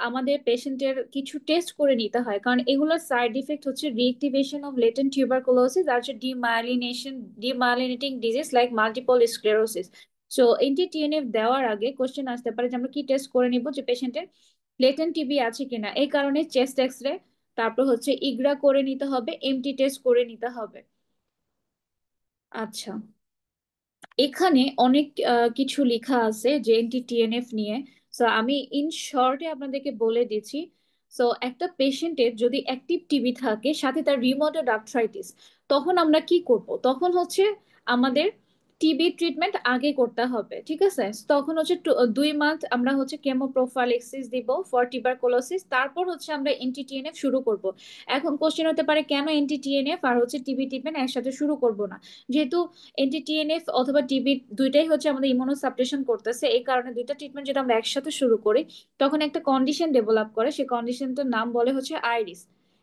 আমাদের পেশেন্টের কিছু টেস্ট করে নিতে হয়, কারণ এগুলোর সাইড ইফেক্ট হচ্ছে রিঅ্যাক্টিভেশন অফ লেটেন্ট টিউবারকুলোসিস আর হচ্ছে demyelinating disease like multiple sclerosis. So anti TNF দেওয়ার আগে কোশ্চেন আসতে পারে যে আমরা কি টেস্ট করে নিব, যে পেশেন্টের লেটেন্ট টিবি আছে কিনা, এই কারণে চেস্ট এক্সরে, তারপর হচ্ছে ইগরা করে নিতে হবে, এমটি টেস্ট করে নিতে হবে। আচ্ছা, এখানে অনেক কিছু লেখা আছে যে এনটি টিএনএফ নিয়ে। সো আমি ইন শর্টে আপনাদেরকে বলে দিচ্ছি। সো একটা পেশেন্টের যদি অ্যাক্টিভ টিবি থাকে সাথে তার রিউমাটয়েড আর্থ্রাইটিস, তখন আমরা কি করব, তখন হচ্ছে আমাদের টিবি ট্রিটমেন্ট আগে করতে হবে, ঠিক আছে। তখন হচ্ছে 2 মান্থ আমরা হচ্ছে কেমোপ্রোফাইলেক্সিস দিব ফর টিউবারকুলোসিস, তারপর হচ্ছে আমরা এনটি টিএনএফ শুরু করব। এখন কোশ্চেন হতে পারে কেন এনটি টিএনএফ আর হচ্ছে টিবি ট্রিটমেন্ট একসাথে শুরু করব না, যেহেতু এনটিটিএনএফ অথবা টিবি দুইটাই হচ্ছে আমাদের ইমিউনো সাপ্রেশন করতেছে, এই কারণে দুইটা ট্রিটমেন্ট যদি আমরা একসাথে শুরু করি, তখন একটা কন্ডিশন ডেভেলপ করে, সেই কন্ডিশনটার নাম বলে হচ্ছে iris,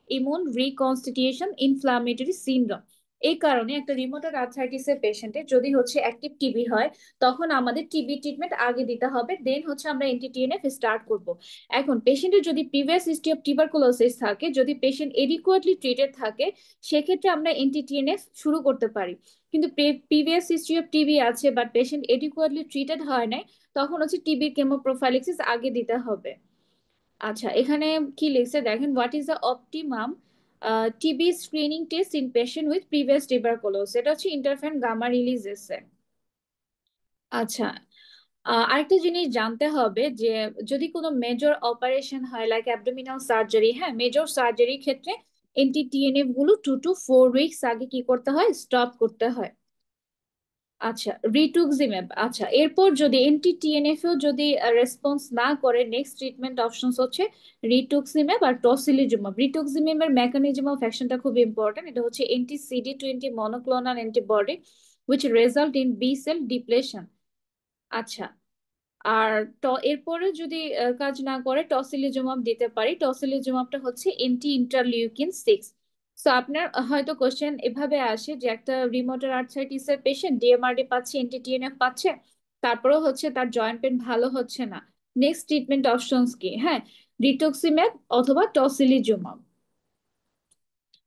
immune reconstitution inflammatory syndrome. এই কারণে একটা রিউমাটয়েড আর্থ্রাইটিসের পেশেন্টের যদি হচ্ছে অ্যাক্টিভ টিবি হয়, তখন আমাদের টিবি ট্রিটমেন্ট আগে দিতে হবে, দেন হচ্ছে আমরা এনটিটিএনএফ স্টার্ট করব। এখন পেশেন্টের যদি প্রিভিয়াস হিস্ট্রি অফ টিউবারকুলোসিস থাকে, যদি পেশেন্ট এডিকুয়েটলি ট্রিটেড থাকে, সেক্ষেত্রে আমরা এনটিটিএনএফ শুরু করতে পারি। কিন্তু প্রিভিয়াস হিস্ট্রি অফ টিবি আছে বাট পেশেন্ট এডিকুয়েটলি ট্রিটেড হয় নাই, তখন হচ্ছে টিবির কেমোপ্রোফাইলিক্সিস আগে দিতে হবে। আচ্ছা, এখানে কি লিখছে দেখেন, what is the optimum TB screening test in patient with previous tuberculosis, এটা হচ্ছে ইন্টারফেরন গামা রিলিজ এসে। আচ্ছা, আরেকটা জিনিস জানতে হবে যে যদি কোনো মেজর অপারেশন হয় লাইক অ্যাবডোমিনাল সার্জারি, হ্যাঁ, মেজর সার্জারির ক্ষেত্রে এনটিটিএনএফ গুলো 2 to 4 উইকস আগে কি করতে হয়, স্টপ করতে হয়। আচ্ছা, রিটুক্সিম্যাব। আচ্ছা, এরপর যদি এনটিটিএনএফ ও যদি রেসপন্স না করে, নেক্সট ট্রিটমেন্ট অপশনস হচ্ছে রিটুক্সিম্যাব আর টসিলিজুমাব। রিটুক্সিম্যাবের মেকানিজম অফ অ্যাকশনটা খুব ইম্পর্টেন্ট। এটা হচ্ছে anti CD20 monoclonal antibody which result in B cell depletion. আচ্ছা, আর এরপরে যদি কাজ না করে টসিলিজুমাব দিতে পারি। টসিলিজুমাবটা হচ্ছে অ্যান্টি ইন্টারলিউকিন 6। সো আপনার হয়তো কোশ্চেন এভাবে আসে যে একটা রিমোটার আর্থ্রাইটিস এর পেশেন্ট ডিএমআরডি পাচ্ছে, এনটিটিএনএফ পাচ্ছে, তারপরেও হচ্ছে তার জয়েন্ট পেন ভালো হচ্ছে না, নেক্সট ট্রিটমেন্ট অপশনস কি? হ্যাঁ, রিটুক্সিম্যাব অথবা টসিলিজুমাব।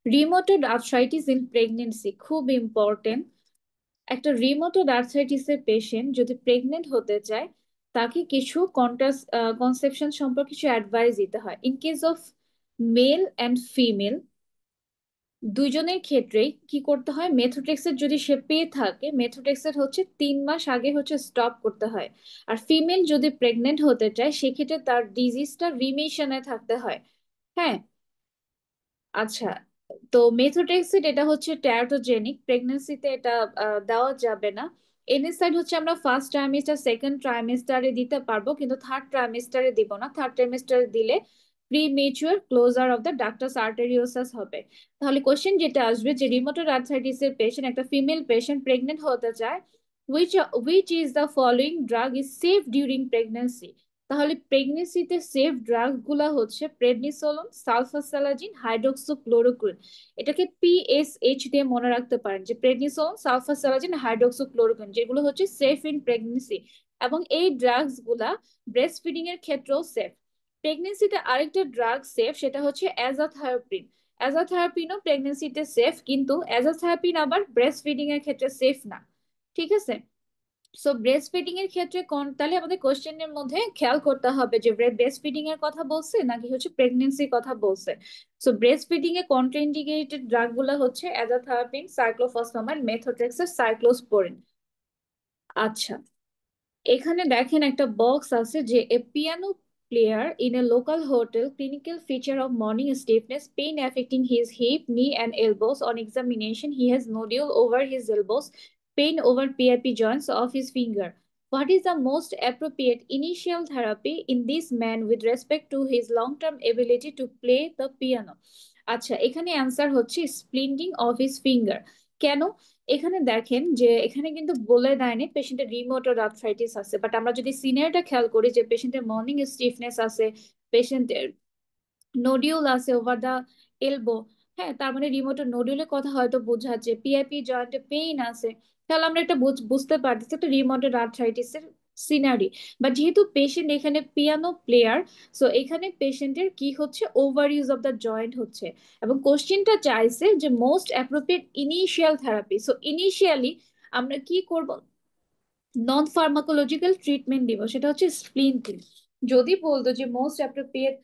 রিমোটেড আর্থ্রাইটিস ইন প্রেগনেন্সি খুব ইম্পর্টেন্ট। একটা রিমোটেড আর্থ্রাইটিসের পেশেন্ট যদি প্রেগনেন্ট হতে চায়, তাকে কিছু কনসেপশন সম্পর্কে কিছু অ্যাডভাইস দিতে হয়। In case of male and female দুইজনের ক্ষেত্রেই কি করতে হয়, মেথোট্রেক্সের যদি সে পেয়ে থাকে, মেথোট্রেক্সের হচ্ছে 3 মাস আগে হচ্ছে স্টপ করতে হয়। আর ফিমেল যদি প্রেগনেন্ট হতে চায় সেক্ষেত্রে তার ডিজিজটা রিমিশনে থাকতে হয়। হ্যাঁ, আচ্ছা, তো মেথোট্রেক্সিড এটা হচ্ছে ট্যারোটোজেনিক, প্রেগন্যান্সিতে এটা দেওয়া যাবে না। এনএসআইড হচ্ছে আমরা ফার্স্ট ট্রাইমেস্টার সেকেন্ড ট্রাইমেস্টারে দিতে পারবো, কিন্তু থার্ড ট্রাইমেস্টারে দিব না। থার্ড ট্রাইমেস্টারে দিলে premature closure of the ductus arteriosus হবে। তাহলে কোশ্চেন যেটা আসবে যে রিমোটেড আর্থ্রাইটিসের পেশেন্ট, একটা ফিমেল পেশেন্ট প্রেগনেন্ট হতে চায়, which which is the following drug is safe during pregnancy? তাহলে প্রেগনেন্সিতে সেফ ড্রাগ গুলা হচ্ছে প্রেডনিসোলন, সালফাসালাজিন, হাইড্রোক্সোক্লোরোকুইন। এটাকে PSH দিয়ে মনে রাখতে পারেন যে প্রেডনিসোলন, সালফাসালাজিন, হাইড্রোক্সোক্লোরোকুইন, যেগুলো হচ্ছে সেফ ইন প্রেগনেন্সি। এবং এই ড্রাগস গুলা ব্রেস্ট ফিডিং এর ক্ষেত্রেও সেফ। প্রেগনেন্সিতে আরেকটা ড্রাগ সেফ, সেটা হচ্ছে অ্যাজাথায়োপ্রিন। অ্যাজাথায়োপ্রিনও প্রেগনেন্সিতে সেফ, কিন্তু অ্যাজাথায়োপ্রিন আবার ব্রেস্ট ফিডিং এর ক্ষেত্রে সেফ না। ঠিক আছে, সো ব্রেস্ট ফিডিং এর ক্ষেত্রে কোন, তাহলে আমাদের কোশ্চেনের মধ্যে খেয়াল করতে হবে যে ব্রেস্ট ফিডিং এর কথা বলছে নাকি হচ্ছে প্রেগনেন্সির কথা বলছে। সো ব্রেস্ট ফিডিং এ কন্ট্রাইন্ডিকেটেড ড্রাগ গুলো হচ্ছে অ্যাজাথায়োপ্রিন, সাইক্লোফসফামাইড, মেথোট্রেক্সের, সাইক্লোস্পোরিন। আচ্ছা, এখানে দেখেন একটা বক্স আছে যে a piano player in a local hotel clinical feature of morning stiffness pain affecting his hip knee and elbows on examination he has nodule over his elbows pain over PIP joints of his finger. What is the most appropriate initial therapy in this man with respect to his long-term ability to play the piano? আচ্ছা, এখানে answer হচ্ছে splinting of his finger. কেন? এখানে দেখেন যে এখানে কিন্তু বলে দেয়নি পেশেন্টের রিমোটর আর্থ্রাইটিস আছে, বাট আমরা যদি সিনিয়রটা খেয়াল করি যে পেশেন্টের মর্নিং স্টিফনেস আছে, পেশেন্টের নোডিউল আছে ওভার দা এলবো, হ্যাঁ, তার মানে রিমোটের নোডিউলের কথা হয়তো বোঝাচ্ছে, PIP জয়েন্টে পেইন আছে, তাহলে আমরা একটা বুঝতে পারতেছি একটা রিমোটেড আর্থ্রাইটিসের সিনারি। বাট যেহেতু পেশেন্ট এখানে পিয়ানো প্লেয়ার, সো এখানে পেশেন্টের কি হচ্ছে, over use of the joint হচ্ছে। এবং কোশ্চেনটা চাইছে যে most appropriate initial therapy, so initially আমরা কি করব, নন ফার্মাকোলজিক্যাল ট্রিটমেন্ট দিব, সেটা হচ্ছে স্প্লিন্টিং। যদি বলতো যে মোস্ট অ্যাপ্রোপ্রিয়েট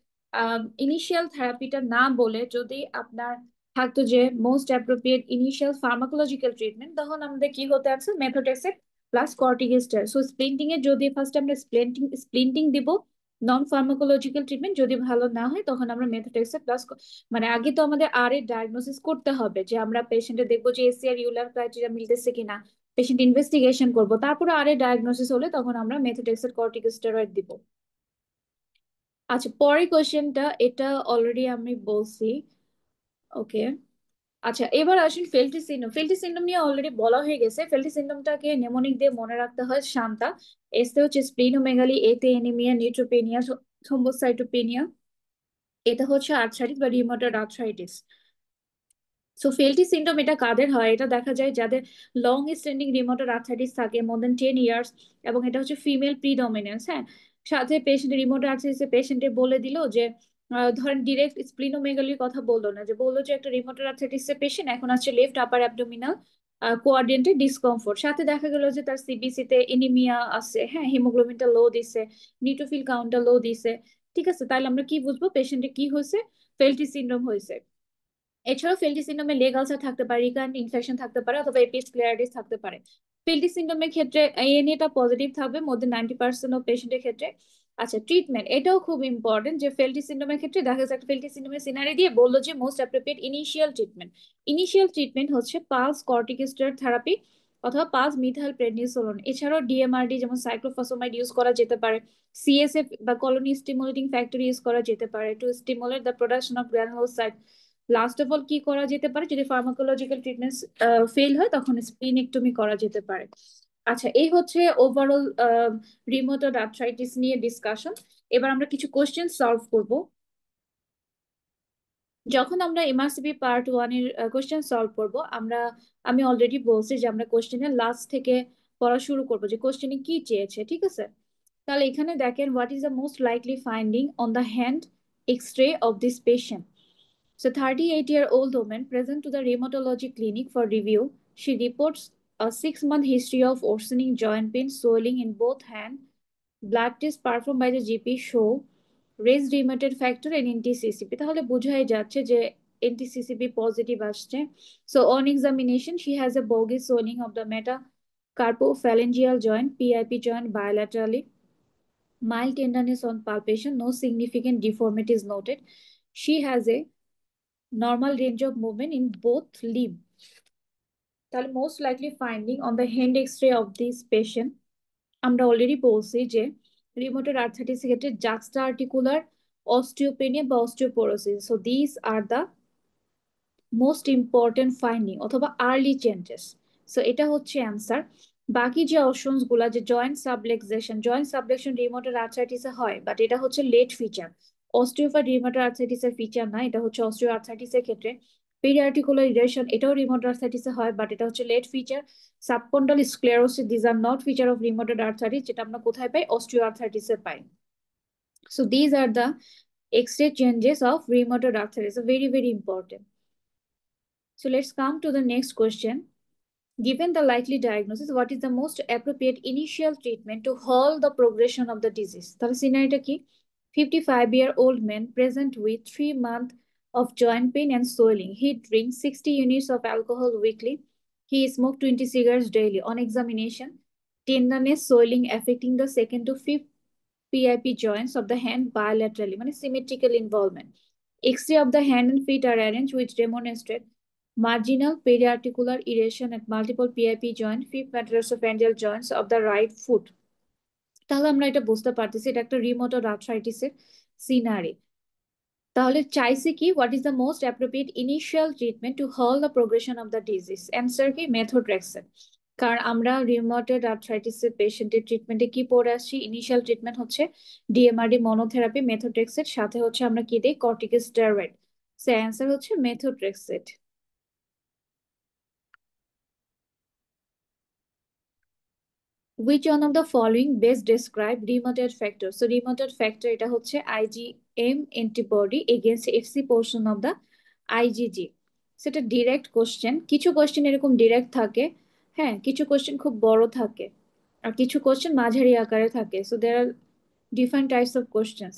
ইনিশিয়াল থেরাপিটা না বলে যদি আপনার থাকতো যে most appropriate initial pharmacological treatment, তখন আমাদের কি হতে আছে, methotrexate plus corticosteroid. So splinting এর যদি ফার্স্ট আমরা স্প্লিন্টিং দিব, নন ফার্মাকোলজিক্যাল ট্রিটমেন্ট যদি ভালো না হয় তখন আমরা মেথোট্রেক্সেট প্লাস, মানে আগে তো আমাদের এর ডায়াগনোসিস করতে হবে যে আমরা পেশেন্টের দেখবো যে ACR ইউলার ক্রাইটেরিয়া মিলতেছে কিনা, পেশেন্ট ইনভেস্টিগেশন করব, তারপরে ডায়াগনোসিস হলে তখন আমরা মেথোট্রেক্সেট কর্টিকোস্টেরয়েড দিব। আচ্ছা, পরের কোশ্চেনটা এটা অলরেডি আমি বলছি। ওকে, আচ্ছা, এবার আসুন ফেল্টি সিন্ড্রোম। ফেল্টি সিন্ড্রোম নিয়ে অলরেডি বলা হয়ে গেছে। ফেল্টি সিন্ড্রোমটাকে নেমোনিক দিয়ে মনে রাখতে হয় শান্তা। এসতে হচ্ছে স্প্লিনোমেগালি, এতে এনিমিয়া, নিউট্রোপেনিয়া, থ্রোম্বোসাইটোপেনিয়া। এটা হচ্ছে আর্থ্রাইটিস বা রিউমাটয়েড আর্থ্রাইটিস। সো ফেল্টি সিনড্রোম এটা কাদের হয়, এটা দেখা যায় যাদের লং স্ট্যান্ডিং রিমোটেড আর্থ্রাইটিস থাকে মোর দেন 10 ইয়ার্স, এবং এটা হচ্ছে ফিমেল প্রিডমিনেন্স। হ্যাঁ, সাথে পেশেন্টের রিমোটেড আর্থ্রাইটিসে পেশেন্টে বলে দিল যে ধরেন ডিরেক্ট স্প্লিনোমেগালির কথা বললো না, যে বললো যে একটা রিমোটেড আর্থ্রাইটিসের পেশেন্ট এখন আছে লেফট আপার অ্যাবডোমিনাল কোয়াড্রেন্টে ডিসকমফোর্ট, সাথে দেখা গেল যে তার CBC তে এনিমিয়া আছে, হ্যাঁ, হিমোগ্লোবিনটা লো দিছে, নিউট্রোফিল কাউন্টটা লো দিছে। ঠিক আছে, তাহলে আমরা কি বুঝবো পেশেন্টের কি হয়েছে, ফেল্টি সিনড্রোম হয়েছে। এছাড়াও ফেল্টি সিন্ড্রোমে লেগ আলসার থাকতে পারে, রিকারেন্ট ইনফেকশন থাকতে পারে, অথবা এপিস ফ্লেয়ারিটিস থাকতে পারে। ফেল্টি সিন্ড্রোমের ক্ষেত্রে এএনএটা পজিটিভ থাকবে মোর দেন 90% অফ পেশেন্টের ক্ষেত্রে। আচ্ছা, ট্রিটমেন্ট এটাও খুব ইম্পর্টেন্ট, যে ফেল্টি সিন্ড্রোমের ক্ষেত্রে দেখা যাচ্ছে একটা ফেল্টি সিন্ড্রোমের সিনারি দিয়ে বললো যে মোস্ট অ্যাপ্রোপ্রিয়েট ইনিশিয়াল ট্রিটমেন্ট হচ্ছে পালস কর্টিকোস্টেরয়েড থেরাপি অথবা পালস মিথাইল প্রেডনিসোলোন। এছাড়াও ডিএমআরডি যেমন সাইক্লোফসফামাইড ইউজ করা যেতে পারে, সিএসএফ বা কলোনি স্টিমুলেটিং ফ্যাক্টর ইউজ করা যেতে পারে two stimulate the production of granulocyte. Last of all কি করা যেতে পারে, যদি ফার্মাকোলজিক্যাল ট্রিটমেন্ট ফেল হয় তখন স্প্লিনেক্টমি করা যেতে পারে। আচ্ছা, এই হচ্ছে ওভারঅল রিউমাটয়েড আর্থ্রাইটিস নিয়ে ডিসকাশন। এবার আমরা কিছু কোশ্চেন সলভ করব। যখন আমরা এমআরসিপি পার্ট 1 এর কোশ্চেন সলভ করব, আমি অলরেডি বলছি যে আমরা কোশ্চেনের লাস্ট থেকে পড়া শুরু করব যে কোশ্চেনে কি চেয়েছে, ঠিক আছে? তাহলে এখানে দেখেন, what is the most likely finding on the hand X ray of this patient? So 38-year-old woman present to the rheumatology clinic for review. She reports a 6-month history of worsening joint pain, swelling in both hands. Blood tests performed by the GP show raised rheumatoid factor and NTCCP. তাহলে বোঝাই যাচ্ছে যে NTCCP positive আসছে। So on examination, she has a bogus swelling of the metacarpophalangeal joint, PIP joint bilaterally. Mild tenderness on palpation, no significant deformities noted. She has a normal range of movement in both limb. তাহলে most likely finding on the hand X ray of this patient, আমরা already বলছি যে rheumatoid আর্থ্রাইটিসের ক্ষেত্রে juxta articular osteopenia বা osteoporosis, so this are the most important finding অথবা early changes. So এটা হচ্ছে অ্যান্সার। বাকি যে অপশনস গুলা, যে জয়েন্ট সাবলেকশন রিউমাটয়েড আর্থ্রাইটিসে হয়, বাট এটা হচ্ছে লেট ফিচার। অস্টিওপা রিউমাটয়েড আর্থ্রাইটিসের ফিচার না, এটা হচ্ছে অস্টিও আর্থ্রাইটিসের ক্ষেত্রে। পেরিআর্টিকুলার ইরেশন এটাও রিউমাটয়েড আর্থ্রাইটিসে হয়, বাট এটা হচ্ছে late feature. Subchondral sclerosis, this are not feature of rheumatoid arthritis, যেটা আমরা কোথায় পাই? অস্টিও আর্থ্রাইটিসে পাই। So this are the x-ray changes of rheumatoid arthritis, very very important. So let's come to the next question. Given the likely diagnosis, what is the most appropriate initial treatment to halt the progression of the disease? তাহলে সিনারিটা কি? 55-year-old man present with 3 months of joint pain and swelling. He drinks 60 units of alcohol weekly. He smokes 20 cigarettes daily. On examination, tenderness, swelling affecting the second to fifth PIP joints of the hand bilaterally, মানে symmetrical involvement. X-ray of the hand and feet are arranged which demonstrate marginal periarticular erosion at multiple PIP joint, fifth metatarsalophalangeal joints of the right foot. তাহলে আমরা এটা বুঝতে পারতেছি এটা একটা rheumatoid আর্থ্রাইটিসের scenery. তাহলে চাইছে কি, what is the most appropriate initial treatment to halt the progression of the disease? Answer কি? মেথোট্রেক্সেট। কারণ আমরা রিউমাটয়েড আর্থ্রাইটিসের পেশেন্টের ট্রিটমেন্টে কি পড়ে আসছি? ইনিশিয়াল ট্রিটমেন্ট হচ্ছে ডিএমআরডি মনোথেরাপি, মেথোট্রেক্সেট, সাথে হচ্ছে আমরা কি দিই? কর্টিকোস্টেরয়েড। সো অ্যান্সার হচ্ছে methotrexate. Which one of the following best describe rheumatoid factor? So rheumatoid factor এটা হচ্ছে IgM antibody against FC portion of the IgG. সেটা ডিরেক্ট কোশ্চেন। কিছু কোশ্চেন এরকম ডিরেক্ট থাকে, হ্যাঁ, কিছু কোশ্চেন খুব বড় থাকে, আর কিছু কোশ্চেন মাঝারি আকারে থাকে। So there are different types of questions.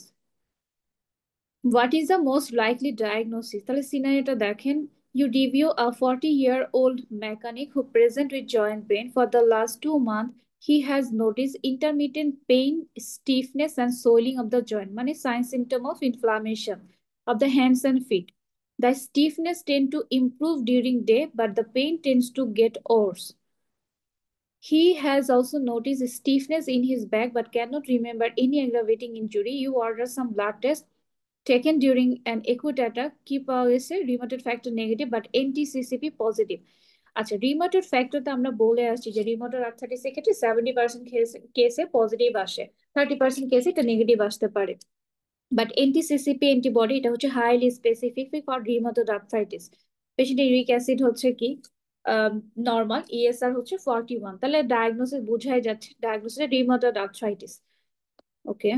What is the most likely diagnosis? তাহলে সিনারিটা দেখেন, you review a 40-year-old mechanic who present with joint pain for the last 2 months. He has noticed intermittent pain, stiffness and swelling of the joint, মানে sign symptom of inflammation of the hands and feet. The stiffness tend to improve during day, but the pain tends to get worse. He has also noticed stiffness in his back but cannot remember any aggravating injury. You order some blood tests taken during an acute attack, কি পাওয়া গেছে? Rheumatoid factor negative but anti CCP positive. আচ্ছা, rheumatoid ফ্যাক্টরটা আমরা বলে আসছি যে rheumatoid আর্থ্রাইটিসের ক্ষেত্রে 70% কেসে পজিটিভ আসে, 30% কেসে এটা নেগেটিভ আসতে পারে। বাট এনটিসিসিপি অ্যান্টিবডি এটা হচ্ছে highly specific for rheumatoid arthritis. পেশেন্টের ইউরিক অ্যাসিড হচ্ছে কি নর্মাল, ইএসআর হচ্ছে 41। তাহলে ডায়াগনোসিস বোঝাই যাচ্ছে, diagnosis rheumatoid arthritis. Okay,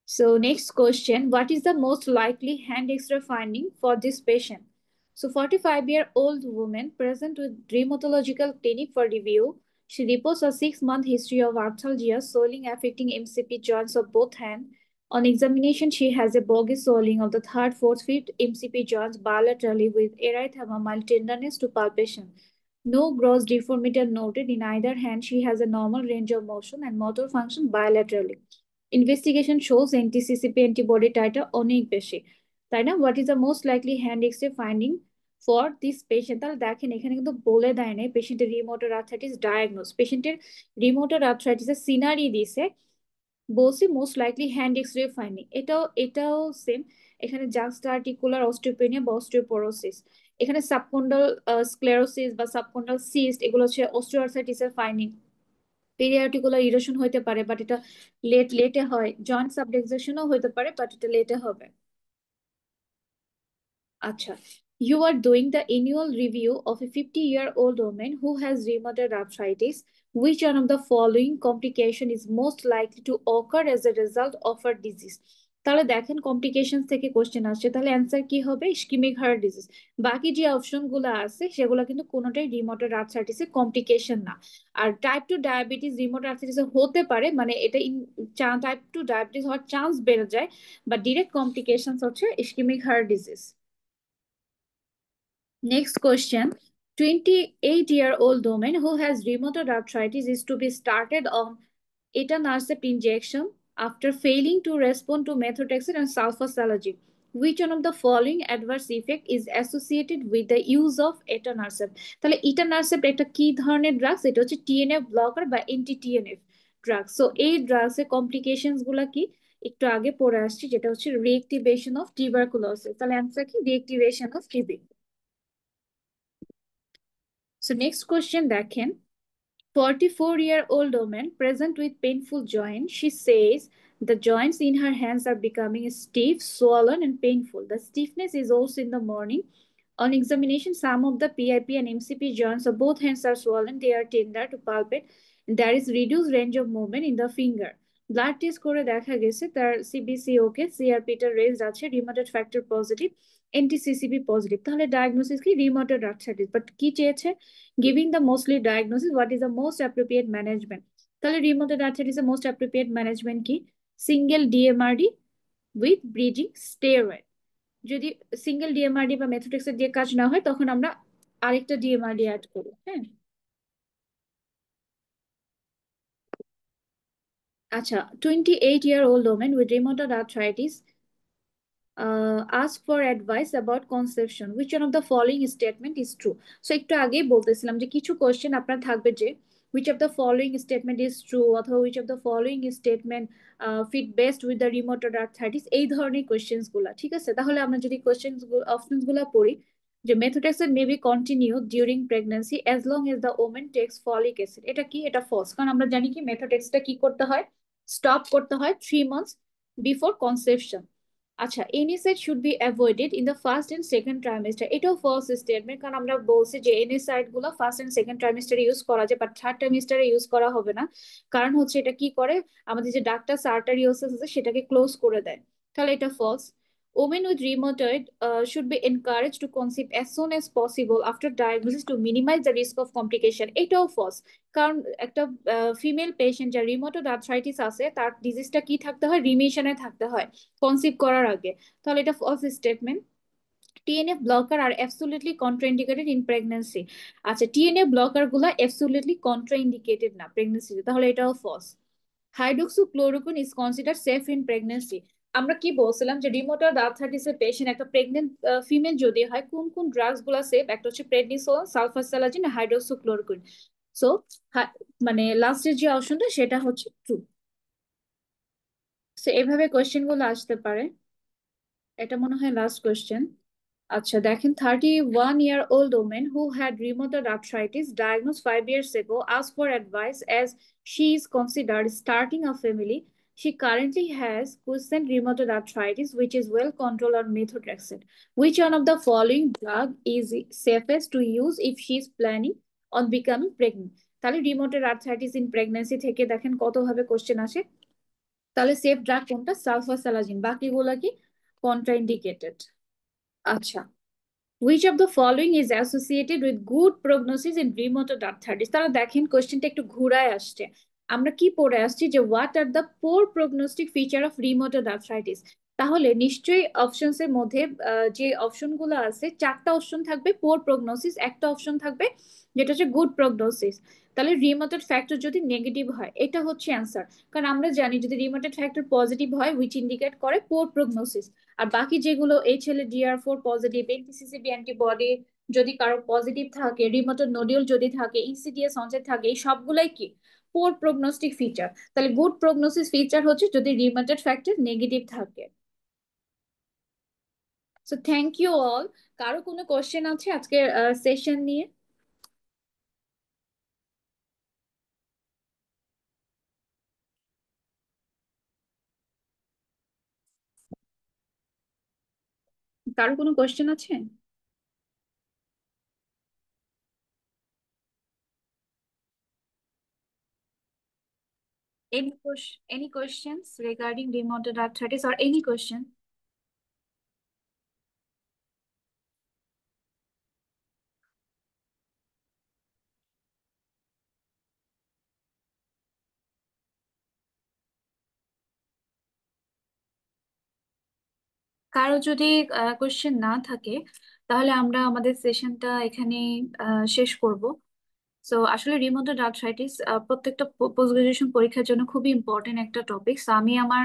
so next question, what is the most likely hand X-ray finding for this patient? So 45-year-old woman present with rheumatological clinic for review. She reports a 6-month history of arthralgia, swelling affecting MCP joints of both hands. On examination, she has a bogus swelling of the third, fourth, fifth MCP joints bilaterally with erythema, mild tenderness to palpation. No gross deformity are noted. In either hand, she has a normal range of motion and motor function bilaterally. Investigation shows anti-CCP antibody titer অনেক বেশি, তাই না? What is the most likely hand X-ray finding for this patient? তাহলে দেখেন এখানে কিন্তু বলে দেয় নাই পেশেন্টের রিমোটর আর্থ্রাইটিস ডায়াগনোস। পেশেন্টের রিমোটর আর্থ্রাইটিসের সিনারি দিছে, বলছি most likely hand X ray finding. এটাও সেম। এখানে জাক্সটা আর্টিকুলার অস্টিওপেনিয়া বা অস্টিওপোরোসিস, এখানে সাবকন্ডাল স্ক্লেরোসিস বা সাবকন্ডাল সিস্ট, এগুলো হচ্ছে অস্টিওআর্থ্রাইটিসের ফাইন্ডিং। পেরিআর্টিকুলার ইরোশন হইতে পারে, বাট এটা লেটে হয়। জয়েন্ট সাবডেক্সেশনও হইতে পারে, বাট এটা লেটে হবে। আচ্ছা, you are doing the annual review of a 50-year-old woman who has rheumatoid arthritis. Which one of the following complication is most likely to occur as a result of her disease? তাহলে দেখেন complication থেকে question আসছে, তাহলে answer কি হবে? Ischaemic heart disease. বাকি যে option গুলো আছে সেগুলো কিন্তু কোনোটাই রিমোটয়েড আর্থ্রাইটিসের কমপ্লিকেশন না। আর টাইপ 2 ডায়াবেটিস রিমোটয়েড আর্থ্রাইটিস হতে পারে, মানে এটা টাইপ 2 ডায়াবেটিস হওয়ার চান্স বেড়ে যায়, বা ডিরেক্ট কমপ্লিকেশন হচ্ছে ischaemic heart disease. Next question. 28-year-old woman who has rheumatoid arthritis is to be started on etanercept injection after failing to respond to methotrexate and sulfasalazine. Which one of the following adverse effect is associated with the use of etanercept? তাহলে etanercept একটা কি ধরনের drugs? এটা হচ্ছে TNF blocker বা anti TNF drug. So এই drugs এর complications গুলা কি একটু আগে পড়ে আসছি, যেটা হচ্ছে রিঅ্যাক্টিভেশন অফ টিউবারকুলোসিস। তাহলে অ্যান্সার কি? Reactivation of TB. So next question দেখেন, 44-year-old woman present with painful joint. She says the joints in her hands are becoming stiff, swollen, and painful. The stiffness is also in the morning. On examination, some of the PIP and MCP joints of both hands are swollen. They are tender to palpate. There is reduced range of movement in the finger. Blood test করে দেখা গেছে তার CBC okay, CRP টা raised আছে, rheumatoid factor positive, anti CCP positive. তাহলে diagnosis কি? Rheumatoid arthritis. But কি চেয়েছে? Giving the mostly diagnosis, what is the most appropriate management? তাহলে রিউমাটয়েড আর্থ্রাইটিস এর মোস্ট অ্যাপ্রোপ্রিয়েট ম্যানেজমেন্ট কি? Single DMARD with bridging steroid. যদি সিঙ্গেল ডিএমআরডি বা মেথোট্রেক্সের দিয়ে কাজ না হয়, তখন আমরা আরেকটা ডিএমআরডি অ্যাড করি। হ্যাঁ, আচ্ছা, 28-year-old woman with rheumatoid arthritis ask for advice about conception. Which one of the following statement is true? So একটু আগেই বলতেছিলাম যে কিছু কোশ্চেন আপনার থাকবে যে which of the following statement is true অথবা which of the following statement fit best with the rheumatoid arthritis, এই ধরনের কোশ্চেন্স গুলা। ঠিক আছে, তাহলে আমরা যদি কোশ্চেন অপশনস গুলা পড়ি, যে methotrexate may be continued during pregnancy as long as the woman takes folic acid, এটা কি? এটা ফলস, কারণ আমরা জানি কি methotrexate কি করতে হয়? স্টপ করতে হয় 3 months before conception। আচ্ছা, NSAID should be avoided in the first and second trimester, এটাও ফলস স্টেটমেন্ট, কারণ আমরা বলছি যে NSAID গুলো ফার্স্ট এন্ড সেকেন্ড ট্রাইমেস্টারে ইউজ করা যায়, বাট থার্ড ট্রাইমেস্টারে ইউজ করা হবে না। কারণ হচ্ছে এটা কি করে? আমাদের যে ডাক্টাস আর্টারিওসিস আছে সেটাকে ক্লোজ করে দেয়। তাহলে এটা false. Women with rheumatoid should be encouraged to conceive as soon as possible after diagnosis to minimize the risk of complication, এটাও ফলস। কারণ একটা ফিমেল পেশেন্ট যার রিউমাটয়েড আর্থ্রাইটিস আছে, তার ডিজিজটা কি থাকতে হয়? রিমিশনে থাকতে হয় কনসিভ করার আগে। তাহলে এটা false statement. TNF blocker are absolutely contraindicated in pregnancy. আচ্ছা, টিএনএফ ব্লকার গুলা অ্যাবসলিউটলি কন্ট্রাইন্ডিকেটেড না প্রেগন্যান্সিতে, তাহলে এটাও false. Hydroxychloroquine is consider safe in pregnancy. আমরা কি বলছিলাম যে রিউমাটয়েড আর্থ্রাইটিস এর পেশেন্ট একটা প্রেগনেন্ট ফিমেল যদি হয়, কোন কোন ড্রাগস গুলা সেফ? একটা হচ্ছে প্রেডনিসোলন, সালফাসালাজিন, হাইড্রোক্সিক্লোরোকুইন। সো মানে লাস্টের যে অপশনটা সেটা হচ্ছে ট্রু। সো এভাবে কোয়েশ্চেন গুলো আসতে পারে। এটা মনে হয় লাস্ট কোয়েশ্চেন। আচ্ছা দেখেন, 31-year-old woman who had rheumatoid arthritis diagnosed 5 years ago asked for advice as she is considered starting a family. She currently has quiescent rheumatoid arthritis, which is well controlled on methotrexate. Which one of the following drug is safest to use if she is planning on becoming pregnant? তাহলে rheumatoid arthritis in pregnancy থেকে দেখেন কতভাবে question আসে। তাহলে safe drug কোনটা? Sulfasalazine. বাকিগুলা কি? Contraindicated. আচ্ছা, which of the following is associated with good prognosis in rheumatoid arthritis? তাহলে দেখেন কোশ্চেনটা একটু ঘুরায় আসছে। আমরা কি পড়ে আসছি যে what are the poor prognostic feature of rheumatoid arthritis? তাহলে নিশ্চয়ই অপশনস এর মধ্যে যে অপশনগুলো আছে, চারটা অপশন থাকবে পোর প্রগনোসিস, একটা অপশন থাকবে যেটা হচ্ছে গুড প্রগনোসিস। তাহলে রিমোটেড ফ্যাক্টর যদি নেগেটিভ হয়, এটা হচ্ছে অ্যান্সার। কারণ আমরা জানি যদি রিমোটেড ফ্যাক্টর পজিটিভ হয়, হুইচ ইন্ডিকেট করে পোর প্রগনোসিস। আর বাকি যেগুলো HLA-DR4 পজিটিভ, NTCCB অ্যান্টিবডি যদি কারো পজিটিভ থাকে, রিমোটেড নোডিউল যদি থাকে, ইনসিডিয়াস অনসেট থাকে, এই সবগুলাই কি পোর প্রগনোস্টিক ফিচার। তাহলে গুড প্রগনোসিস ফিচার হচ্ছে যদি রিমোটেড ফ্যাক্টর নেগেটিভ থাকে। So thank you all. কারো কোনো কোশ্চেন আছে আজকের সেশন নিয়ে? কারো কোনো কোশ্চেন আছে? Any questions regarding rheumatoid arthritis or any question? কারো যদি কোশ্চেন না থাকে, তাহলে আমরা আমাদের সেশনটা এখানে শেষ করব। সো আসলে রিমোটেড আর্থ্রাইটিস প্রত্যেকটা পোস্ট গ্রাজুয়েশন পরীক্ষার জন্য খুবই ইম্পর্টেন্ট একটা টপিক। আমি আমার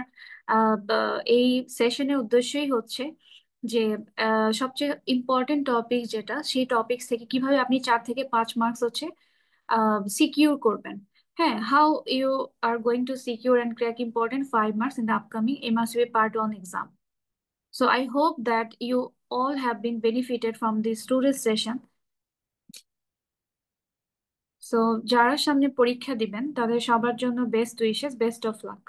এই সেশনের উদ্দেশ্যই হচ্ছে যে সবচেয়ে ইম্পর্টেন্ট টপিক যেটা, সেই টপিক থেকে কিভাবে আপনি 4 থেকে 5 মার্কস হচ্ছে সিকিউর করবেন। হ্যাঁ, how you are going to secure and crack important 5 marks in the upcoming MRCP Part 1 exam. So I hope that you all have been benefited from this today's session. So যারা সামনে পরীক্ষা দিবেন তাদের সবার জন্য best wishes, best of luck.